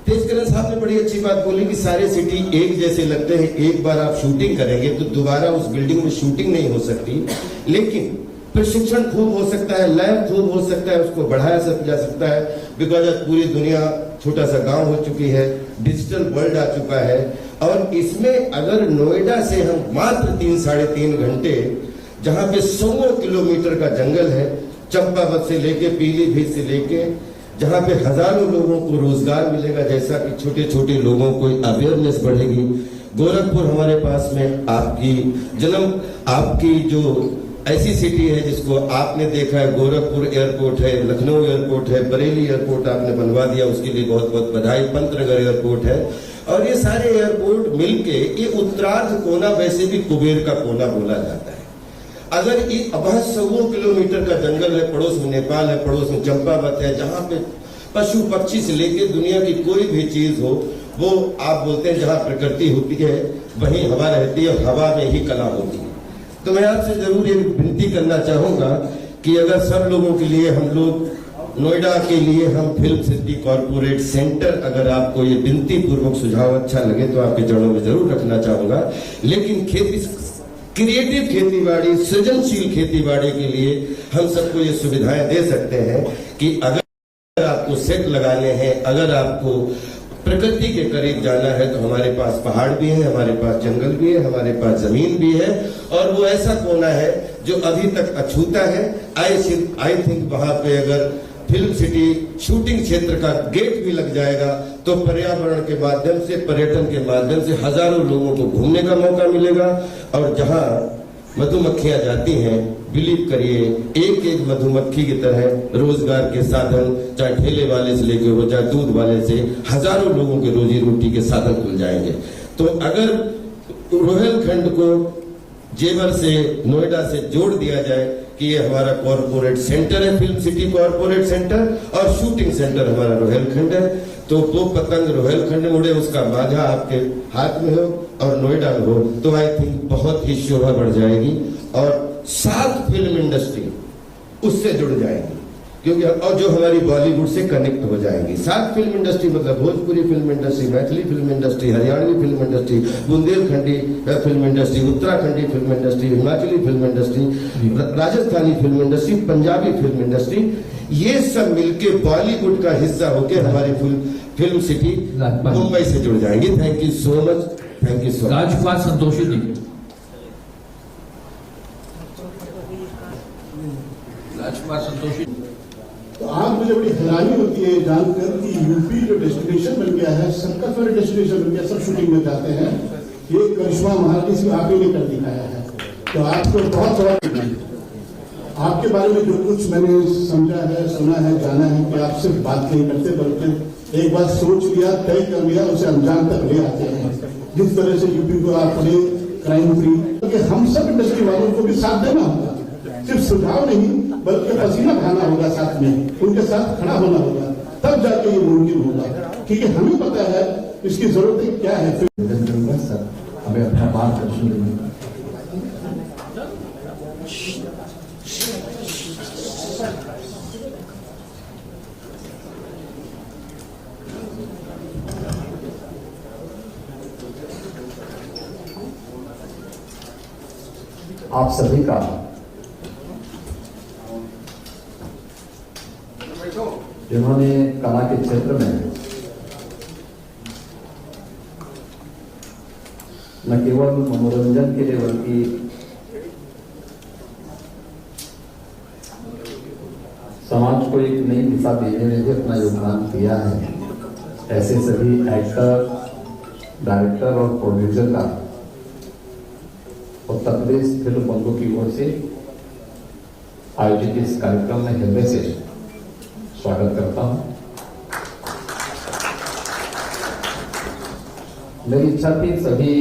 तेजकरण साहब ने बड़ी अच्छी बात बोली कि सारे सिटी एक जैसे लगते हैं, एक बार आप शूटिंग करेंगे तो दोबारा उस बिल्डिंग में शूटिंग नहीं हो सकती, लेकिन प्रशिक्षण खूब हो सकता है, लैब खूब हो सकता है, उसको बढ़ाया जा सकता है। बिकॉज आज पूरी दुनिया छोटा सा गांव हो चुकी है, डिजिटल वर्ल्ड आ चुका है और इसमें अगर नोएडा से हम मात्र 3-3.5 घंटे, जहां पे 100 किलोमीटर का जंगल है, चंपावत से लेके पीलीभीत से लेके, जहां पे हजारों लोगों को रोजगार मिलेगा, जैसा कि छोटे छोटे लोगों को अवेयरनेस बढ़ेगी। गोरखपुर हमारे पास में आपकी जो ऐसी सिटी है जिसको आपने देखा है, गोरखपुर एयरपोर्ट है, लखनऊ एयरपोर्ट है, बरेली एयरपोर्ट आपने बनवा दिया, उसके लिए बहुत बहुत बधाई। पंतनगर एयरपोर्ट है और ये सारे एयरपोर्ट मिलके ये उत्तरार्ध कोना, वैसे भी कुबेर का कोना बोला जाता है। अगर ये 100 किलोमीटर का जंगल है, पड़ोस में नेपाल है, पड़ोस में चंपावत है, जहाँ पे पशु पक्षी से लेके दुनिया की कोई भी चीज हो, वो आप बोलते हैं जहाँ प्रकृति होती है वहीं हवा रहती है, हवा में ही कला होती है। तो मैं आपसे जरूर ये विनती करना चाहूंगा कि अगर सब लोगों के लिए हम लोग नोएडा के लिए हम फिल्म सिटी कॉर्पोरेट सेंटर, अगर आपको ये विनती पूर्वक सुझाव अच्छा लगे तो आपके जड़ों में जरूर रखना चाहूंगा। लेकिन क्रिएटिव खेतीबाड़ी, सृजनशील खेतीबाड़ी के लिए हम सबको ये सुविधाएं दे सकते हैं कि अगर आपको सेट लगाने हैं, अगर आपको प्रकृति के करीब जाना है तो हमारे पास पहाड़ भी है, हमारे पास जंगल भी है, हमारे पास जमीन भी है और वो ऐसा कोना है जो अभी तक अछूता है। आई थिंक वहां पे अगर फिल्म सिटी शूटिंग क्षेत्र का गेट भी लग जाएगा तो पर्यावरण के माध्यम से, पर्यटन के माध्यम से हजारों लोगों को घूमने का मौका मिलेगा। और जहां मधुमक्खियां जाती हैं, बिलीव करिए, एक एक मधुमक्खी की तरह रोजगार के साधन, चाहे ठेले वाले से लेके हो, चाहे दूध वाले से, हजारों लोगों के रोजी रोटी के साधन खुल जाएंगे। तो अगर रोहेलखंड को जेवर से, नोएडा से जोड़ दिया जाए कि ये हमारा कॉर्पोरेट सेंटर है, फिल्म सिटी कॉर्पोरेट सेंटर, और शूटिंग सेंटर हमारा रोहेलखंड है, तो वो पतंग रोहेलखंड में उड़े, उसका माझा आपके हाथ में हो और नोएडा में हो, तो आई थिंक बहुत ही शोभा बढ़ जाएगी और 7 फिल्म इंडस्ट्री उससे जुड़ जाएगी, क्योंकि और जो हमारी बॉलीवुड से कनेक्ट हो जाएगी। 7 फिल्म इंडस्ट्री मतलब Bhojpuri film industry, Maithili film industry, Haryanvi film industry, Bundelkhandi film industry, Uttarakhandi film industry, Himachali film industry, Rajasthani film industry, Punjabi film industry, ये सब मिलके बॉलीवुड का हिस्सा होकर हमारी फिल्म सिटी मुंबई से जुड़ जाएंगी। Thank you so much, thank you so much. Rajkumar Santoshi ji. Rajkumar Santoshi. तो आज मुझे बड़ी हैरानी होती है जानकर कि यूपी जो डेस्टिनेशन बन गया है, सबका सारे डेस्टिनेशन बन गया, सब शूटिंग में जाते हैं। ये करिश्मा महारानी सिर्फ आप ही ने कर दिखाया है, तो आपको बहुत बहुत आपके बारे में जो कुछ मैंने समझा है, सुना है, जाना है कि आप सिर्फ बात नहीं करते बल्कि एक बार सोच लिया, तय कर लिया, उसे अंजाम तक ले आते हैं। जिस तरह से यूपी को आपने क्राइम फ्री, क्योंकि हम सब इंडस्ट्री वालों को भी साथ देना होगा, सिर्फ सुझाव नहीं बल्कि पसीना बहाना होगा, साथ में उनके साथ खड़ा होना होगा, तब जाके ये मुमकिन होगा, क्योंकि हमें पता है इसकी जरूरतें क्या है। सर हमें अपना बात कर आप सभी का जिन्होंने कला के क्षेत्र में न केवल मनोरंजन के लिए बल्कि समाज को एक नई दिशा देने में भी अपना योगदान दिया है, ऐसे सभी एक्टर, डायरेक्टर और प्रोड्यूसर का उत्तर प्रदेश फिल्म बंधु की ओर से आयोजित इस कार्यक्रम में हृदय से स्वागत करता हूं। मेरी इच्छा थी सभी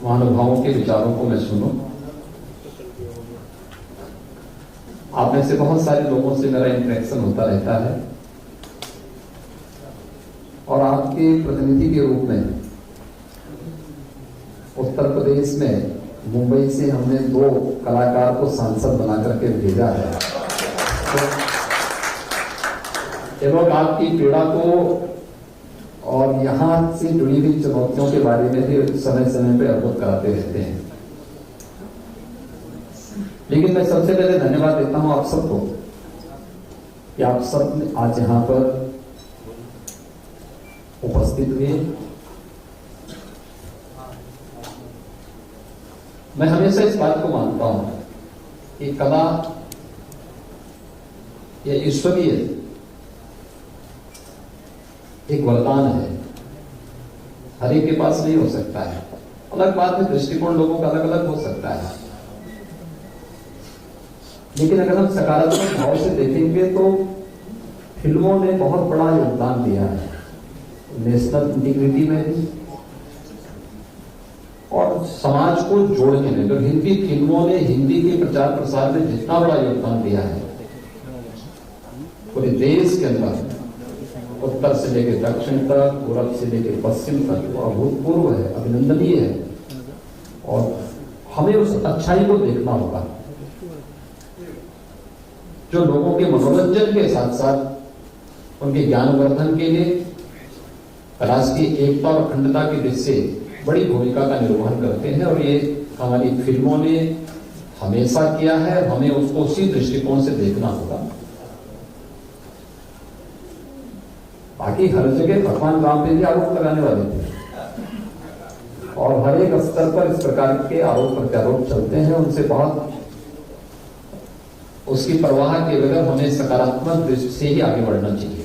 महानुभावों के विचारों को मैं सुनूं। आप में से बहुत सारे लोगों से मेरा इंटरेक्शन होता रहता है और आपके प्रतिनिधि के रूप में उत्तर प्रदेश में मुंबई से हमने 2 कलाकार को सांसद बनाकर के भेजा है। तो ये लोग आपकी पीड़ा को और यहाँ से जुड़ी हुई चुनौतियों के बारे में भी समय समय पर अवगत कराते रहते हैं। लेकिन मैं सबसे पहले धन्यवाद देता हूं आप सबको कि आप सब आज यहां पर उपस्थित हुए। मैं हमेशा इस बात को मानता हूं कि कला या ईश्वरीय एक वरदान है, हर एक के पास नहीं हो सकता है। अलग बात है, दृष्टिकोण लोगों का अलग अलग हो सकता है, लेकिन अगर हम सकारात्मक भाव से देखेंगे तो फिल्मों ने बहुत बड़ा योगदान दिया है नेशनल इंटीग्रिटी में भी और समाज को जोड़ने में। तो हिंदी फिल्मों ने हिंदी के प्रचार प्रसार में जितना बड़ा योगदान दिया है पूरे देश के अंदर, उत्तर से लेकर दक्षिण तक, पूर्व से लेकर पश्चिम तक, वो अभूतपूर्व है, अभिनंदनीय है और हमें उस अच्छाई को देखना होगा जो लोगों के मनोरंजन के साथ साथ उनके ज्ञानवर्धन के लिए राष्ट्रीय एकता और अखंडता की दृष्टि से बड़ी भूमिका का निर्वहन करते हैं। और ये हमारी फिल्मों ने हमेशा किया है, हमें उसको उसी दृष्टिकोण से देखना होगा। बाकी हर जगह भगवान राम पे भी आरोप लगाने वाले थे और हर एक स्तर पर इस प्रकार के आरोप प्रत्यारोप चलते हैं, उनसे बहुत उसकी परवाह के बगैर हमें सकारात्मक दृष्टि से ही आगे बढ़ना चाहिए।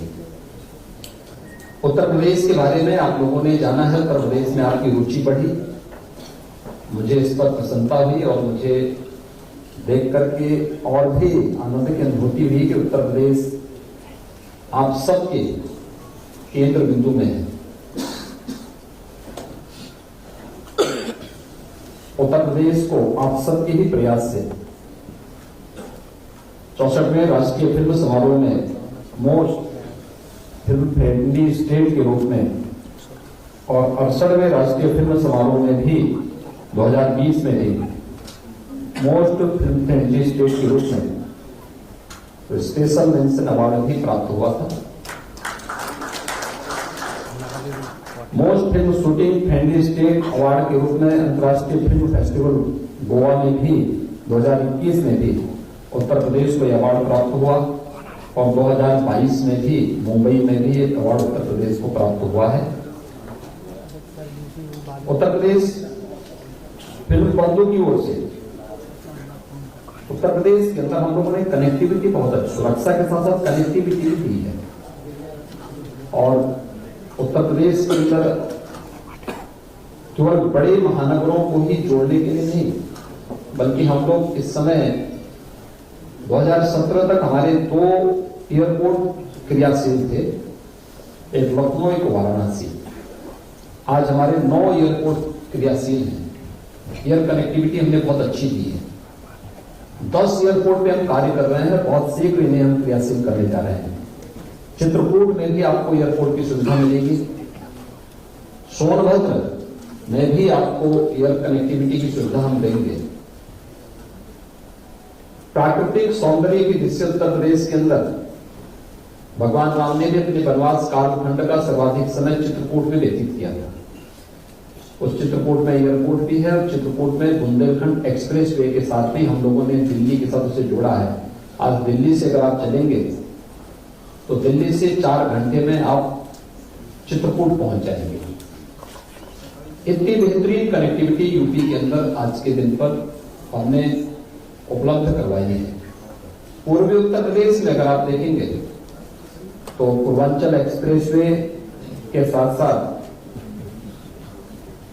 उत्तर प्रदेश के बारे में आप लोगों ने जाना है, उत्तर प्रदेश में आपकी रुचि बढ़ी, मुझे इस पर प्रसन्नता हुई और मुझे देख करके और भी आनंद की अनुभूति हुई कि उत्तर प्रदेश आप सबके केंद्र बिंदु में है। उत्तर प्रदेश को आप सबके ही प्रयास से 64वें राष्ट्रीय फिल्म समारोह में मोस्ट फिल्म फ्रेंडली स्टेट के रूप में और 68वें राष्ट्रीय फिल्म समारोह में भी 2020 में भी मोस्ट फिल्म फ्रेंडली स्टेट के रूप में तो स्पेशल मेंशन अवार्ड भी प्राप्त हुआ था। Most film shooting friendly state award के रूप में अंतर्राष्ट्रीय फिल्म फेस्टिवल गोवा में भी 2021 में भी उत्तर प्रदेश को यह अवार्ड प्राप्त हुआ और 2022 में भी मुंबई में भी एक अवार्ड उत्तर प्रदेश को प्राप्त हुआ है। उत्तर प्रदेश फिल्म बंधु की ओर से उत्तर प्रदेश के अंदर हम लोगों ने कनेक्टिविटी बहुत अच्छी, सुरक्षा के साथ साथ कनेक्टिविटी भी दी है और उत्तर प्रदेश के अंदर केवल बड़े महानगरों को ही जोड़ने के लिए नहीं बल्कि हम लोग इस समय 2017 तक हमारे 2 एयरपोर्ट क्रियाशील थे, एक लखनऊ एक वाराणसी। आज हमारे 9 एयरपोर्ट क्रियाशील हैं। एयर कनेक्टिविटी हमने बहुत अच्छी दी है। 10 एयरपोर्ट पे हम कार्य कर रहे हैं, बहुत शीघ्र इन्हें हम क्रियाशील करने जा रहे हैं। चित्रकूट में भी आपको एयरपोर्ट की सुविधा मिलेगी। सोनभद्र में भी आपको एयर कनेक्टिविटी की सुविधा हम देंगे। प्राकृतिक सौंदर्य की दृष्टि उत्तर प्रदेश के अंदर भगवान राम ने भी अपने वनवास कालखंड का सर्वाधिक समय चित्रकूट में व्यतीत किया था। उस चित्रकूट में एयरपोर्ट भी है और चित्रकूट में बुंदेलखंड एक्सप्रेस वे के साथ भी हम लोगों ने दिल्ली के साथ उसे जोड़ा है। आज दिल्ली से अगर आप चलेंगे तो दिल्ली से 4 घंटे में आप चित्रकूट पहुंच जाएंगे। इतनी बेहतरीन कनेक्टिविटी यूपी के अंदर आज के दिन पर हमने उपलब्ध करवाई है। पूर्वी उत्तर प्रदेश में अगर आप देखेंगे तो पूर्वांचल एक्सप्रेसवे के साथ साथ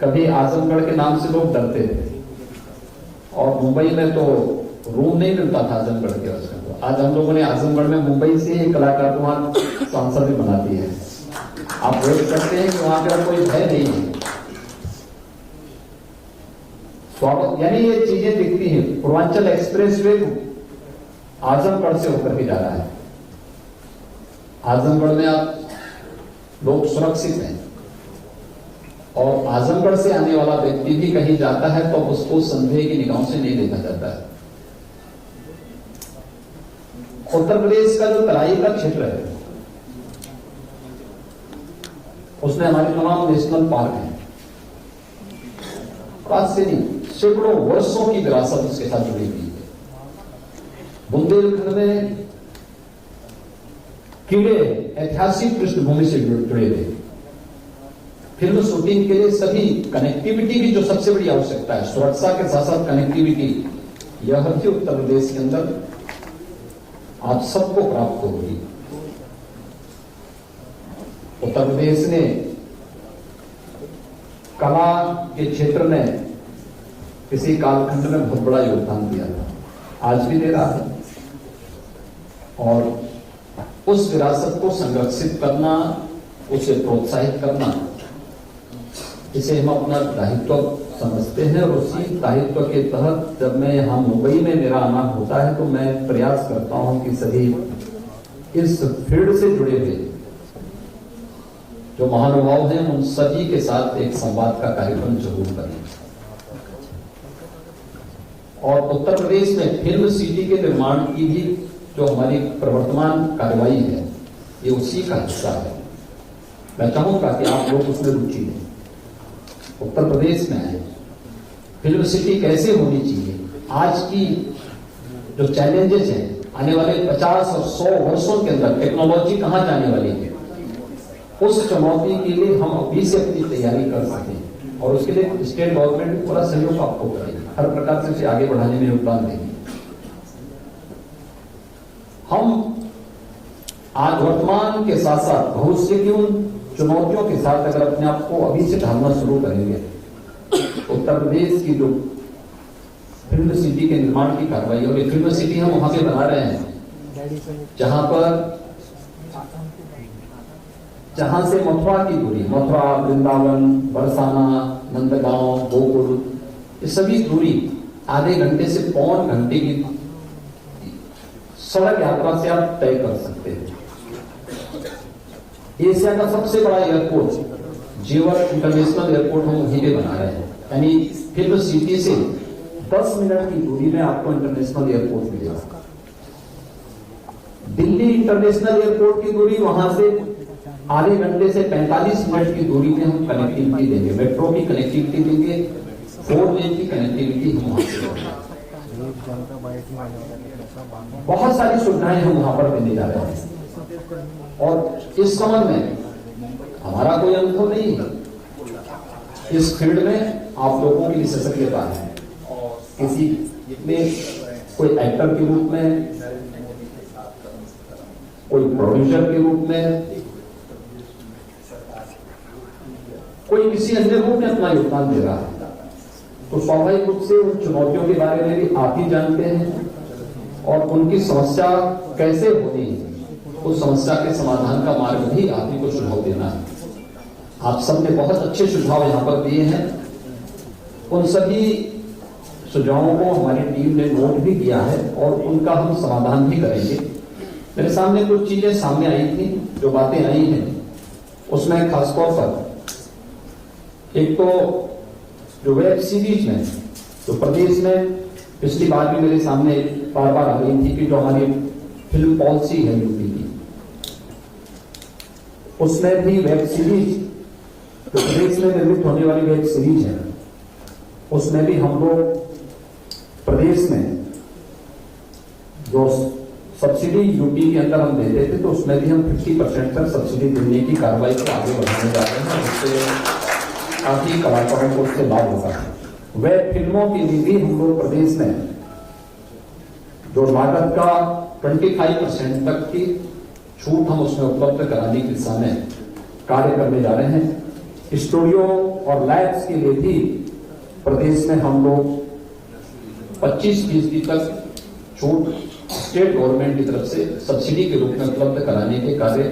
कभी आजमगढ़ के नाम से लोग डरते थे और मुंबई में तो रूम नहीं मिलता था आजमगढ़ के वजह को। आज हम लोगों ने आजमगढ़ में मुंबई से ही कलाकार को वहां सांसद भी बना दिए हैं। आप वेट करते हैं कि वहां पर कोई भय नहीं है। स्वागत यानी ये चीजें दिखती हैं। पूर्वांचल एक्सप्रेसवे आजमगढ़ से होकर के जा रहा है। आजमगढ़ में आप लोग सुरक्षित हैं और आजमगढ़ से आने वाला व्यक्ति भी कहीं जाता है तो उसको संदेह की निगाहों से नहीं देखा जाता है। उत्तर प्रदेश का जो तराई का क्षेत्र है उसमें हमारे तमाम नेशनल पार्क हैं। आज से नहीं, सैकड़ों वर्षों की विरासत उसके साथ जुड़ी हुई है। बुंदेलखंड में कीड़े ऐतिहासिक पृष्ठभूमि से जुड़े थे। फिल्म शूटिंग के लिए सभी कनेक्टिविटी की जो सबसे बड़ी आवश्यकता है, सुरक्षा के साथ साथ कनेक्टिविटी, यह भी उत्तर प्रदेश के अंदर आप सबको प्राप्त होगी। उत्तर प्रदेश ने कला के क्षेत्र में किसी कालखंड में बहुत बड़ा योगदान दिया था, आज भी दे रहा है। और उस विरासत को संरक्षित करना, उसे प्रोत्साहित करना, इसे हम अपना दायित्व समझते हैं। और उसी दायित्व के तहत जब मैं यहाँ मुंबई में मेरा आना होता है तो मैं प्रयास करता हूँ कि सभी इस फील्ड से जुड़े हुए जो महानुभाव हैं उन सभी के साथ एक संवाद का कार्यक्रम जरूर करें। और उत्तर प्रदेश में फिल्म सिटी के निर्माण की भी जो हमारी प्रवर्तमान कार्यवाही है ये उसी का हिस्सा है। मैं चाहूंगा कि आप लोग उसमें रुचि लें। उत्तर प्रदेश में फिल्म सिटी कैसे होनी चाहिए, आज की जो चैलेंजेस हैं, आने वाले 50 और 100 वर्षों के अंदर टेक्नोलॉजी कहां जाने वाली है, उस चुनौती के लिए हम अभी से अपनी तैयारी कर सकें। और उसके लिए स्टेट गवर्नमेंट पूरा सहयोग आपको करेगी, हर प्रकार से उसे आगे बढ़ाने में योगदान देगी। हम आज वर्तमान के साथ साथ भविष्य की उन चुनौतियों के साथ अगर अपने आप को अभी से ढालना शुरू करेंगे, उत्तर प्रदेश की जो फिल्म सिटी के निर्माण की कार्रवाई, और ये फिल्म सिटी हम वहां पे बना रहे हैं जहां से मथुरा की दूरी, मथुरा, वृंदावन, बरसाना, नंदगांव, गोकुल, ये सभी दूरी आधे घंटे से पौन घंटे की सड़क यात्रा से आप तय कर सकते हैं। एशिया का सबसे बड़ा एयरपोर्ट जेवर इंटरनेशनल एयरपोर्ट हम वहीं पे बना रहे हैं। यानी फिल्म सिटी से 10 मिनट की दूरी में आपको इंटरनेशनल एयरपोर्ट मिलेगा। दिल्ली इंटरनेशनल एयरपोर्ट की दूरी वहां से आधे घंटे से 45 मिनट की दूरी में हम कनेक्टिविटी देंगे, मेट्रो की कनेक्टिविटी देंगे, 4 लेन की कनेक्टिविटी हम वहां से देंगे। बहुत सारी सुविधाएं हम वहां पर देने जा रहे हैं। और इस संबंध में हमारा कोई अनुभव नहीं है, इस फील्ड में आप लोगों की विशेषज्ञता है। किसी में कोई एक्टर के रूप में, कोई प्रोड्यूसर के रूप में, कोई किसी अन्य रूप में अपना योगदान दे रहा है, तो स्वाभाविक रूप से उन चुनौतियों के बारे में भी आप ही जानते हैं और उनकी समस्या कैसे होनी है, उस समस्या के समाधान का मार्ग भी आप ही को सुझाव देना है। आप सबने बहुत अच्छे सुझाव यहाँ पर दिए हैं, उन सभी सुझावों को हमारी टीम ने नोट भी किया है और उनका हम समाधान भी करेंगे। मेरे सामने कुछ चीजें सामने आई थी, जो बातें आई हैं उसमें खासतौर पर एक तो जो वेब सीरीज में जो प्रदेश में पिछली बार भी मेरे सामने बार बार आ रही थी कि जो हमारी फिल्म पॉलिसी है यूपी की, उसमें भी वेब सीरीज तो प्रदेश में निर्मित होने वाली वेब सीरीज है, उसमें भी हम लोग प्रदेश में जो सब्सिडी यूपी के अंदर हम देते थे, तो उसमें भी हम 50% तक सब्सिडी देने की कार्रवाई को आगे बढ़ाने जा रहे हैं, जिससे काफी कलाकारों को उससे लाभ होगा। वेब फिल्मों के लिए भी हम लोग प्रदेश में जो लागत का 25% तक की छूट हम उसमें उपलब्ध कराने की दिशा में कार्य करने जा रहे हैं। स्टूडियो और लैब्स के लिए भी प्रदेश में हम लोग 25% तक छूट स्टेट गवर्नमेंट की तरफ से सब्सिडी के रूप में उपलब्ध कराने के कार्य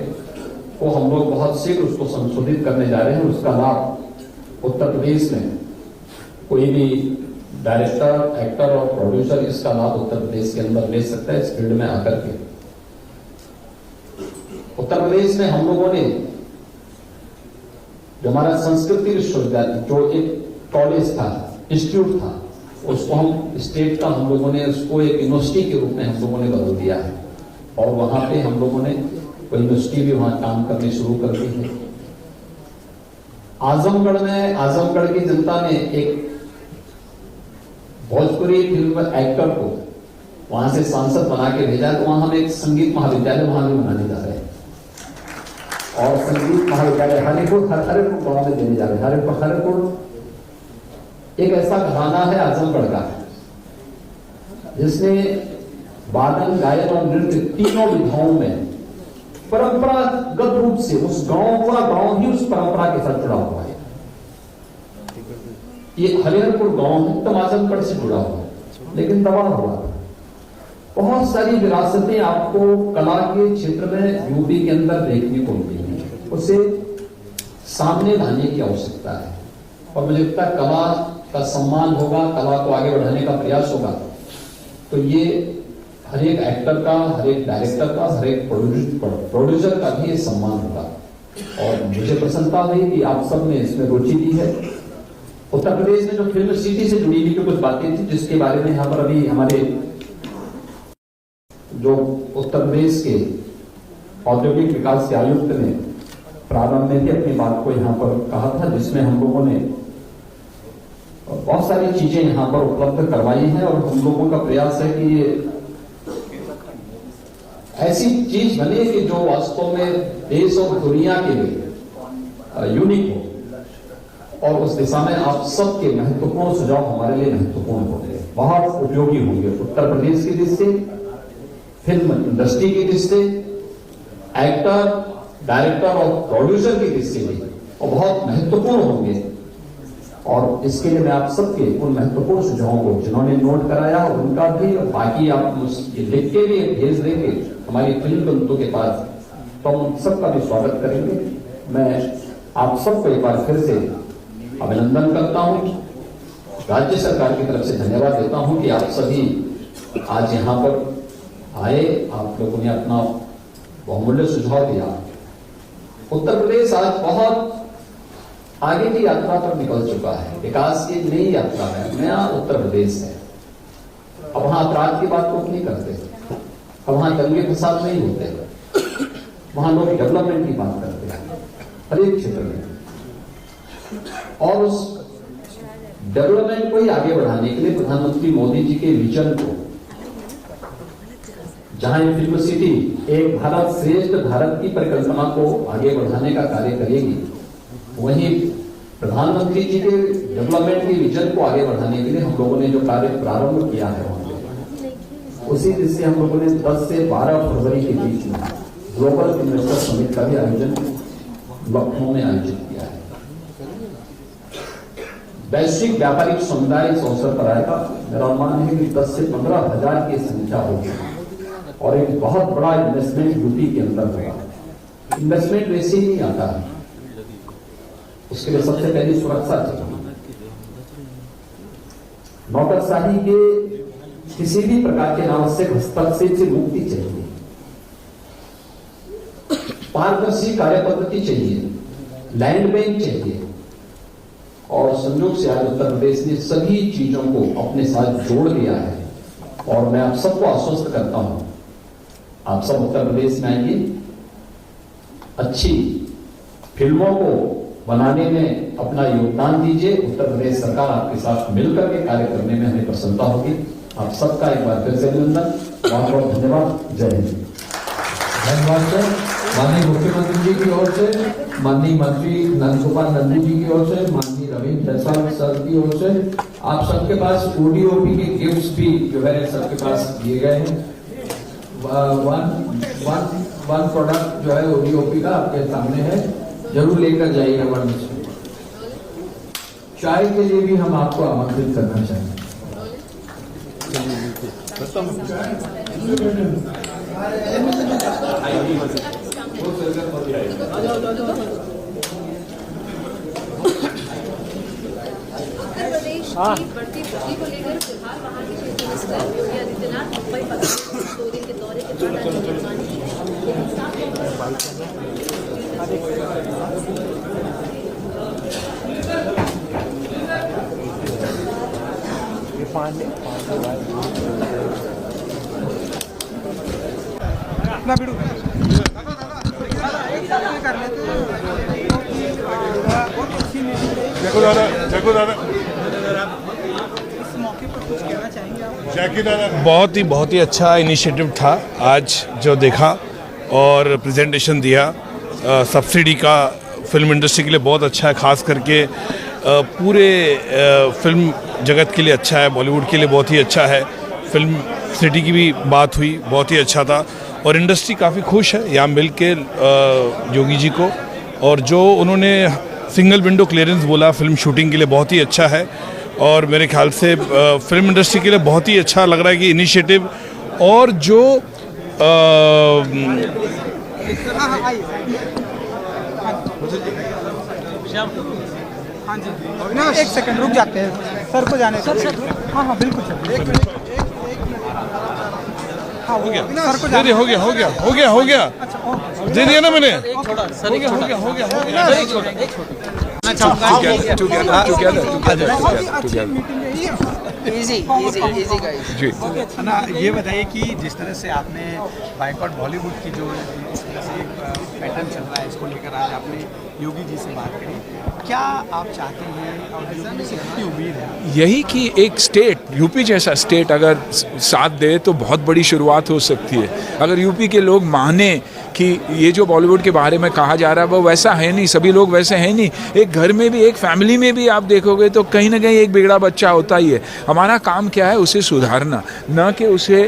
को हम लोग बहुत शीघ्र उसको संशोधित करने जा रहे हैं। उसका लाभ उत्तर प्रदेश में कोई भी डायरेक्टर, एक्टर और प्रोड्यूसर इसका लाभ उत्तर प्रदेश के अंदर ले सकता है इस फील्ड में आकर के। उत्तर प्रदेश में हम लोगों ने जो हमारा संस्कृति विश्वविद्यालय जो एक कॉलेज था, इंस्टीट्यूट था, उसको हम स्टेट का हम लोगों ने उसको एक यूनिवर्सिटी के रूप में हम लोगों ने बदल दिया है और वहां पे हम लोगों ने कोई यूनिवर्सिटी भी वहां काम करनी शुरू कर दी है। आजमगढ़ में आजमगढ़ की जनता ने एक भोजपुरी फिल्म एक्टर को वहां से सांसद बना के भेजा, तो वहां हम एक संगीत महाविद्यालय वहां भी बनाने जा रहे हैं और संगीत महाविद्यालय हरिपुर गांव में देने जा रहे हैं। हरिपुर एक ऐसा घराना है आजमगढ़ का जिसने वादन, गायन और नृत्य तीनों विधाओं में परंपरागत रूप से उस गांव, पूरा गांव ही उस परंपरा के साथ जुड़ा हुआ है। ये हरिहरपुर गांव है, तब आजमगढ़ से जुड़ा हुआ है, लेकिन दबा हुआ है। बहुत सारी विरासतें आपको कला के क्षेत्र में यूपी के अंदर देखने को मिलेंगी, उसे सामने लाने की आवश्यकता है और मुझे लगता है कला का सम्मान होगा, कला को आगे बढ़ाने का प्रयास होगा, तो ये हर एक एक्टर का, हर एक डायरेक्टर का, हर एक प्रोड्यूसर का भी ये सम्मान होगा। और मुझे प्रसन्नता हुई कि आप सब ने इसमें रुचि दी है। उत्तर प्रदेश में जो फिल्म सिटी से जुड़ी हुई कुछ बातें थी जिसके बारे में यहाँ पर अभी हमारे जो उत्तर प्रदेश के औद्योगिक विकास के आयुक्त ने प्रारंभ में भी अपनी बात को यहाँ पर कहा था, जिसमें हम लोगों ने बहुत सारी चीजें यहाँ पर उपलब्ध करवाई हैं और हम लोगों का प्रयास है कि ये ऐसी चीज बने कि जो वास्तव में देश और दुनिया के लिए यूनिक हो और उस दिशा में आप सबके महत्वपूर्ण सुझाव हमारे लिए महत्वपूर्ण होंगे, बहुत उपयोगी होंगे। उत्तर प्रदेश की दृष्टि, फिल्म इंडस्ट्री की दृष्टि, एक्टर, डायरेक्टर और प्रोड्यूसर की दृष्टि में और बहुत महत्वपूर्ण होंगे। और इसके लिए मैं आप सबके उन महत्वपूर्ण सुझावों को जिन्होंने नोट कराया उनका भी, और बाकी आप लिख के भी भेज देंगे हमारी फिल्म बंधुओं के पास, तो हम सबका भी स्वागत करेंगे। मैं आप सबको एक बार फिर से अभिनंदन करता हूं, राज्य सरकार की तरफ से धन्यवाद देता हूं कि आप सभी आज यहां पर आए, आप लोगों ने अपना बहुमूल्य सुझाव दिया। उत्तर प्रदेश आज बहुत आगे की यात्रा पर निकल चुका है, विकास की नई यात्रा है, नया उत्तर प्रदेश है। अब वहां अपराध की बात तो नहीं करते, अब वहां दंगे फसाद नहीं होते, वहां लोग डेवलपमेंट की बात करते हैं हर एक क्षेत्र में, और उस डेवलपमेंट को ही आगे बढ़ाने के लिए प्रधानमंत्री मोदी जी के विजन को, जहां ये फिल्म सिटी एक भारत श्रेष्ठ भारत की परिकल्पना को आगे बढ़ाने का कार्य करेगी, वहीं प्रधानमंत्री जी के डेवलपमेंट के विजन को आगे बढ़ाने के लिए हम लोगों ने जो कार्य प्रारंभ किया है उसी दिन से हम लोगों ने 10 से 12 फरवरी के बीच में ग्लोबल इन्वेस्टर समिट का भी आयोजन लखनऊ में आयोजित किया है। वैश्विक व्यापारिक समुदाय इस अवसर पर आएगा। मेरा अनुमान है कि 10 से 15 हजार की संख्या होगी और एक बहुत बड़ा इन्वेस्टमेंट यूपी के अंदर होगा। इन्वेस्टमेंट वैसे ही नहीं आता है, उसके लिए सबसे पहले सुरक्षा चाहिए। नौकरशाही के किसी भी प्रकार के अनावश्यक हस्तक्षेप से मुक्ति चाहिए, पारदर्शी कार्य पद्धति चाहिए, लैंड बैंक चाहिए, और संयोग से आज उत्तर प्रदेश ने सभी चीजों को अपने साथ जोड़ दिया है। और मैं आप सबको आश्वस्त करता हूं, आप सब उत्तर प्रदेश में आइए, अच्छी फिल्मों को बनाने में अपना योगदान दीजिए। उत्तर प्रदेश सरकार आपके साथ मिलकर के कार्य करने में हमें प्रसन्नता होगी। आप सबका एक बार फिर से अभिनंदन, बहुत बहुत धन्यवाद। जय हिंद। धन्यवाद सर। माननीय मुख्यमंत्री जी की ओर से, माननीय मंत्री नंदगोपाल नंदू जी की ओर से, माननीय रविंद्र जायसवाल सर की ओर से आप सबके पास ODOP के गिफ्ट्स भी जो है सबके पास दिए गए हैं। वन प्रोडक्ट जो है ODOP का आपके सामने है, जरूर लेकर जाइएगा। वन चाय के लिए भी हम आपको आमंत्रित करना चाहेंगे। बढ़ती वृद्धि को लेकर फिलहाल वहां के चीफ मिनिस्टर योगी आदित्यनाथ मुंबई पहुंचे। 2 दिन के दौरे के बाद आज रवानगी की है। लेकिन साफ तौर बहुत ही अच्छा इनिशिएटिव था आज जो देखा और प्रेजेंटेशन दिया। सब्सिडी का फिल्म इंडस्ट्री के लिए बहुत अच्छा है, खास करके पूरे फिल्म जगत के लिए अच्छा है, बॉलीवुड के लिए बहुत ही अच्छा है। फिल्म सिटी की भी बात हुई, बहुत ही अच्छा था और इंडस्ट्री काफ़ी खुश है यहाँ मिल के योगी जी को। और जो उन्होंने सिंगल विंडो क्लियरेंस बोला फिल्म शूटिंग के लिए बहुत ही अच्छा है और मेरे ख्याल से फिल्म इंडस्ट्री के लिए बहुत ही अच्छा लग रहा है कि इनिशिएटिव। और जो हाँ जी, एक सेकंड रुक जाते हैं सर को जाने सर। हाँ हाँ बिल्कुल सर, एक मिनट। हाँ हो गया सर को जाने। हो गया दे दिया ना मैंने। हो गया जी ना, ये बताइए कि जिस तरह से आपने बाइकआउट बॉलीवुड की जो इस तरह से एक पैटर्न चल रहा है, इसको लेकर आज आपने योगी जी से बात करी, क्या आप चाहते हैं और योगी से कितनी उम्मीद है? यही कि एक स्टेट, यूपी जैसा स्टेट अगर साथ दे तो बहुत बड़ी शुरुआत हो सकती है। अगर यूपी के लोग माने कि ये जो बॉलीवुड के बारे में कहा जा रहा है वो वैसा है नहीं, सभी लोग वैसे हैं नहीं। एक घर में भी, एक फैमिली में भी आप देखोगे तो कहीं ना कहीं एक बिगड़ा बच्चा होता ही है। हमारा काम क्या है? उसे सुधारना, ना कि उसे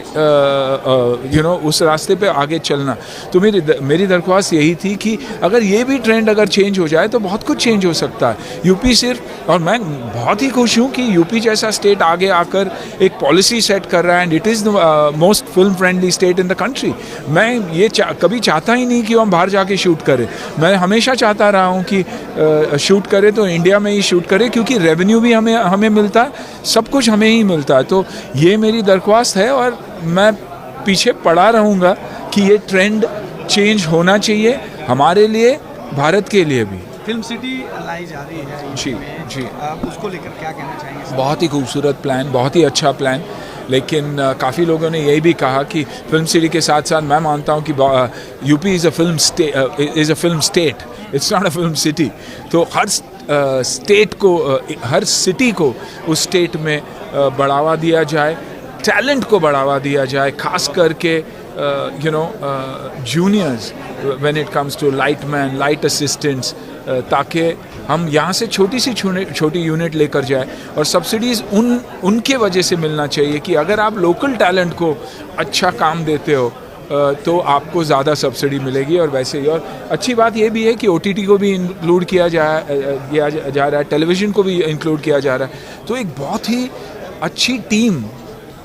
उस रास्ते पे आगे चलना। तो मेरी दरख्वास्त यही थी कि अगर ये भी ट्रेंड अगर चेंज हो जाए तो बहुत कुछ चेंज हो सकता है। यूपी सिर्फ, और मैं बहुत ही खुश हूँ कि यूपी जैसा स्टेट आगे आकर एक पॉलिसी सेट कर रहा है and it is the most film friendly state in the country. मैं ये कभी चाहता ही नहीं कि हम बाहर जाके शूट करें। मैं हमेशा चाहता रहा हूँ कि शूट करें तो इंडिया में ही शूट करें, क्योंकि रेवेन्यू भी हमें मिलता है, सब कुछ हमें ही मिलता है। तो ये मेरी दरख्वास्त है और मैं पीछे पड़ा रहूँगा कि ये ट्रेंड चेंज होना चाहिए हमारे लिए, भारत के लिए भी। फिल्म सिटी लाई जा रही है जी जी, उसको लेकर क्या कहना चाहेंगे? बहुत ही खूबसूरत प्लान, बहुत ही अच्छा प्लान, लेकिन काफ़ी लोगों ने यही भी कहा कि फिल्म सिटी के साथ साथ मैं मानता हूँ कि UP is a film state, it's not a film city. तो हर स्टेट को, हर सिटी को उस स्टेट में बढ़ावा दिया जाए, टैलेंट को बढ़ावा दिया जाए, खास करके juniors when it comes to lightman, light assistants, ताकि हम यहाँ से छोटी यूनिट लेकर जाए। और सब्सिडीज़ उनके वजह से मिलना चाहिए कि अगर आप लोकल टैलेंट को अच्छा काम देते हो तो आपको ज़्यादा सब्सिडी मिलेगी। और वैसे ही, और अच्छी बात ये भी है कि OTT को भी इंक्लूड किया जा रहा है, टेलीविज़न को भी इंक्लूड किया जा रहा है। तो एक बहुत ही अच्छी टीम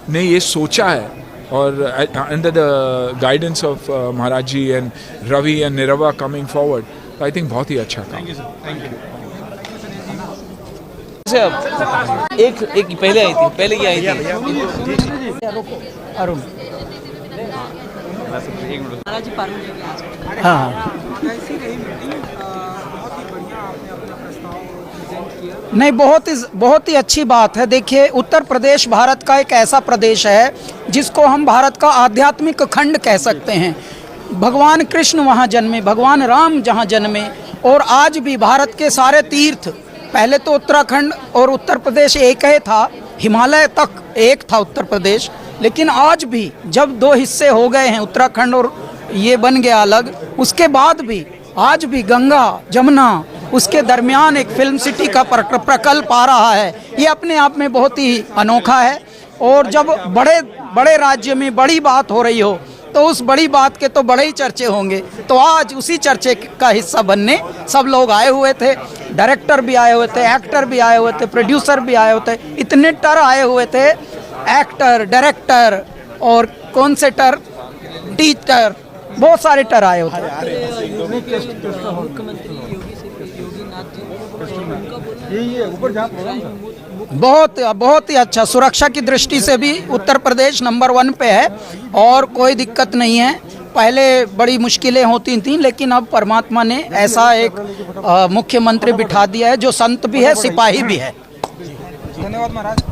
ने ये सोचा है और under the guidance of Maharaj ji and Ravi and Nirva coming forward, I think बहुत ही अच्छा काम। एक पहले आई थी, पहले की आई थी अरुण। हाँ नहीं, बहुत ही अच्छी बात है। देखिए, उत्तर प्रदेश भारत का एक ऐसा प्रदेश है जिसको हम भारत का आध्यात्मिक खंड कह सकते हैं। भगवान कृष्ण वहाँ जन्मे, भगवान राम जहाँ जन्मे, और आज भी भारत के सारे तीर्थ, पहले तो उत्तराखंड और उत्तर प्रदेश एक ही था, हिमालय तक एक था उत्तर प्रदेश, लेकिन आज भी जब दो हिस्से हो गए हैं, उत्तराखंड और ये बन गया अलग, उसके बाद भी आज भी गंगा जमुना उसके दरमियान एक फिल्म सिटी का प्रकल्प आ रहा है। ये अपने आप में बहुत ही अनोखा है। और जब बड़े बड़े राज्य में बड़ी बात हो रही हो तो उस बड़ी बात के तो बड़े ही चर्चे होंगे। तो आज उसी चर्चे का हिस्सा बनने सब लोग आए हुए थे, डायरेक्टर भी आए हुए थे, एक्टर भी आए हुए थे, प्रोड्यूसर भी आए हुए थे, इतने टर आए हुए थे, एक्टर, डायरेक्टर और कौन से टर, टीचर, बहुत सारे टर आए होते हैं। बहुत ही अच्छा, सुरक्षा की दृष्टि से भी उत्तर प्रदेश नंबर 1 पे है और कोई दिक्कत नहीं है। पहले बड़ी मुश्किलें होती थीं, लेकिन अब परमात्मा ने ऐसा एक मुख्यमंत्री बिठा दिया है जो संत भी है, सिपाही भी है। धन्यवाद महाराज।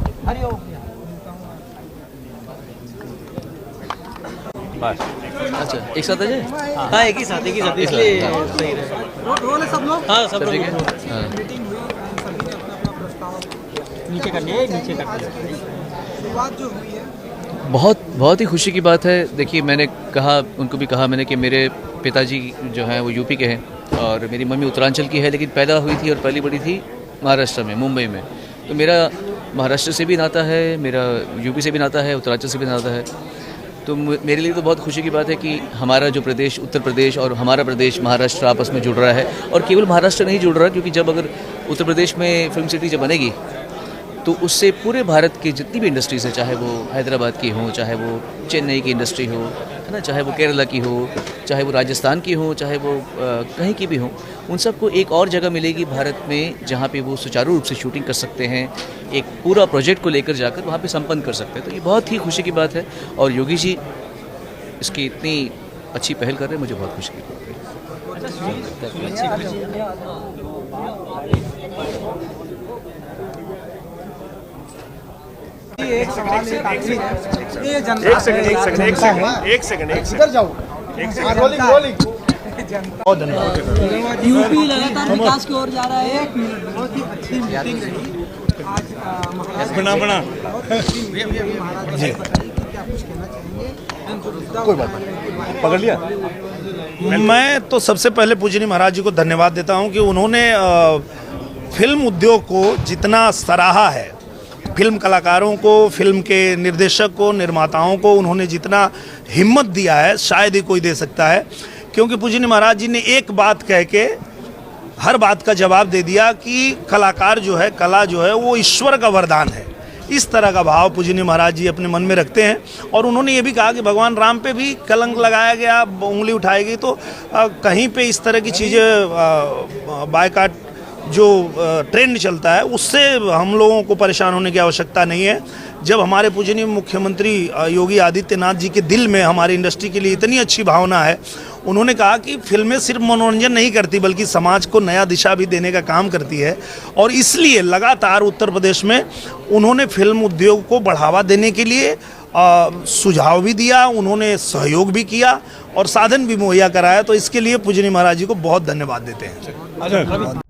अच्छा, एक साथ है? हाँ, एक ही साथ इसलिए सही रहे। रोल है सब लोग? हाँ, सब ठीक है। मीटिंग हुई, सभी ने अपना अपना प्रस्ताव नीचे कर लिया। बात जो हुई है बहुत ही खुशी की बात है। देखिए, मैंने कहा, उनको भी कहा मैंने कि मेरे पिताजी जो हैं वो यूपी के हैं और मेरी मम्मी उत्तरांचल की है, लेकिन पैदा हुई थी और पली बड़ी थी महाराष्ट्र में, मुंबई में। तो मेरा महाराष्ट्र से भी नाता है, मेरा यूपी से भी नाता है, उत्तरांचल से भी नाता है। तो मेरे लिए तो बहुत खुशी की बात है कि हमारा जो प्रदेश उत्तर प्रदेश और हमारा प्रदेश महाराष्ट्र आपस में जुड़ रहा है। और केवल महाराष्ट्र नहीं जुड़ रहा, क्योंकि जब अगर उत्तर प्रदेश में फिल्म सिटी जब बनेगी तो उससे पूरे भारत की जितनी भी इंडस्ट्रीज है, चाहे वो हैदराबाद की हो, चाहे वो चेन्नई की इंडस्ट्री हो, है ना, चाहे वो केरला की हो, चाहे वो राजस्थान की हो, चाहे वो कहीं की भी हो, उन सबको एक और जगह मिलेगी भारत में जहाँ पे वो सुचारू रूप से शूटिंग कर सकते हैं, एक पूरा प्रोजेक्ट को लेकर जाकर वहाँ पे संपन्न कर सकते हैं। तो ये बहुत ही खुशी की बात है और योगी जी इसकी इतनी अच्छी पहल कर रहे हैं, मुझे बहुत खुशी की बात है। एक सवाल एक आखिरी है। ये जनता इधर जाओ। बहुत धन्यवाद। यूपी लगातार विकास की ओर जा रहा है। बहुत ही अच्छी मीटिंग रही आज। महाराज जी क्या कुछ कहना चाहेंगे? कोई बात नहीं, पकड़ लिया। मैं तो सबसे पहले पूजनीय महाराज जी को धन्यवाद देता हूं कि उन्होंने फिल्म उद्योग को जितना सराहा है, फिल्म कलाकारों को, फिल्म के निर्देशक को, निर्माताओं को उन्होंने जितना हिम्मत दिया है शायद ही कोई दे सकता है। क्योंकि पूजनीय महाराज जी ने एक बात कह के हर बात का जवाब दे दिया कि कलाकार जो है, कला जो है वो ईश्वर का वरदान है। इस तरह का भाव पूजनीय महाराज जी अपने मन में रखते हैं। और उन्होंने ये भी कहा कि भगवान राम पे भी कलंक लगाया गया, उंगली उठाई गई, तो कहीं पे इस तरह की चीज़ें बायकाट जो ट्रेंड चलता है उससे हम लोगों को परेशान होने की आवश्यकता नहीं है। जब हमारे पूजनीय मुख्यमंत्री योगी आदित्यनाथ जी के दिल में हमारी इंडस्ट्री के लिए इतनी अच्छी भावना है, उन्होंने कहा कि फिल्में सिर्फ मनोरंजन नहीं करती बल्कि समाज को नया दिशा भी देने का काम करती है। और इसलिए लगातार उत्तर प्रदेश में उन्होंने फिल्म उद्योग को बढ़ावा देने के लिए सुझाव भी दिया, उन्होंने सहयोग भी किया और साधन भी मुहैया कराया। तो इसके लिए पूजनीय महाराज जी को बहुत धन्यवाद देते हैं।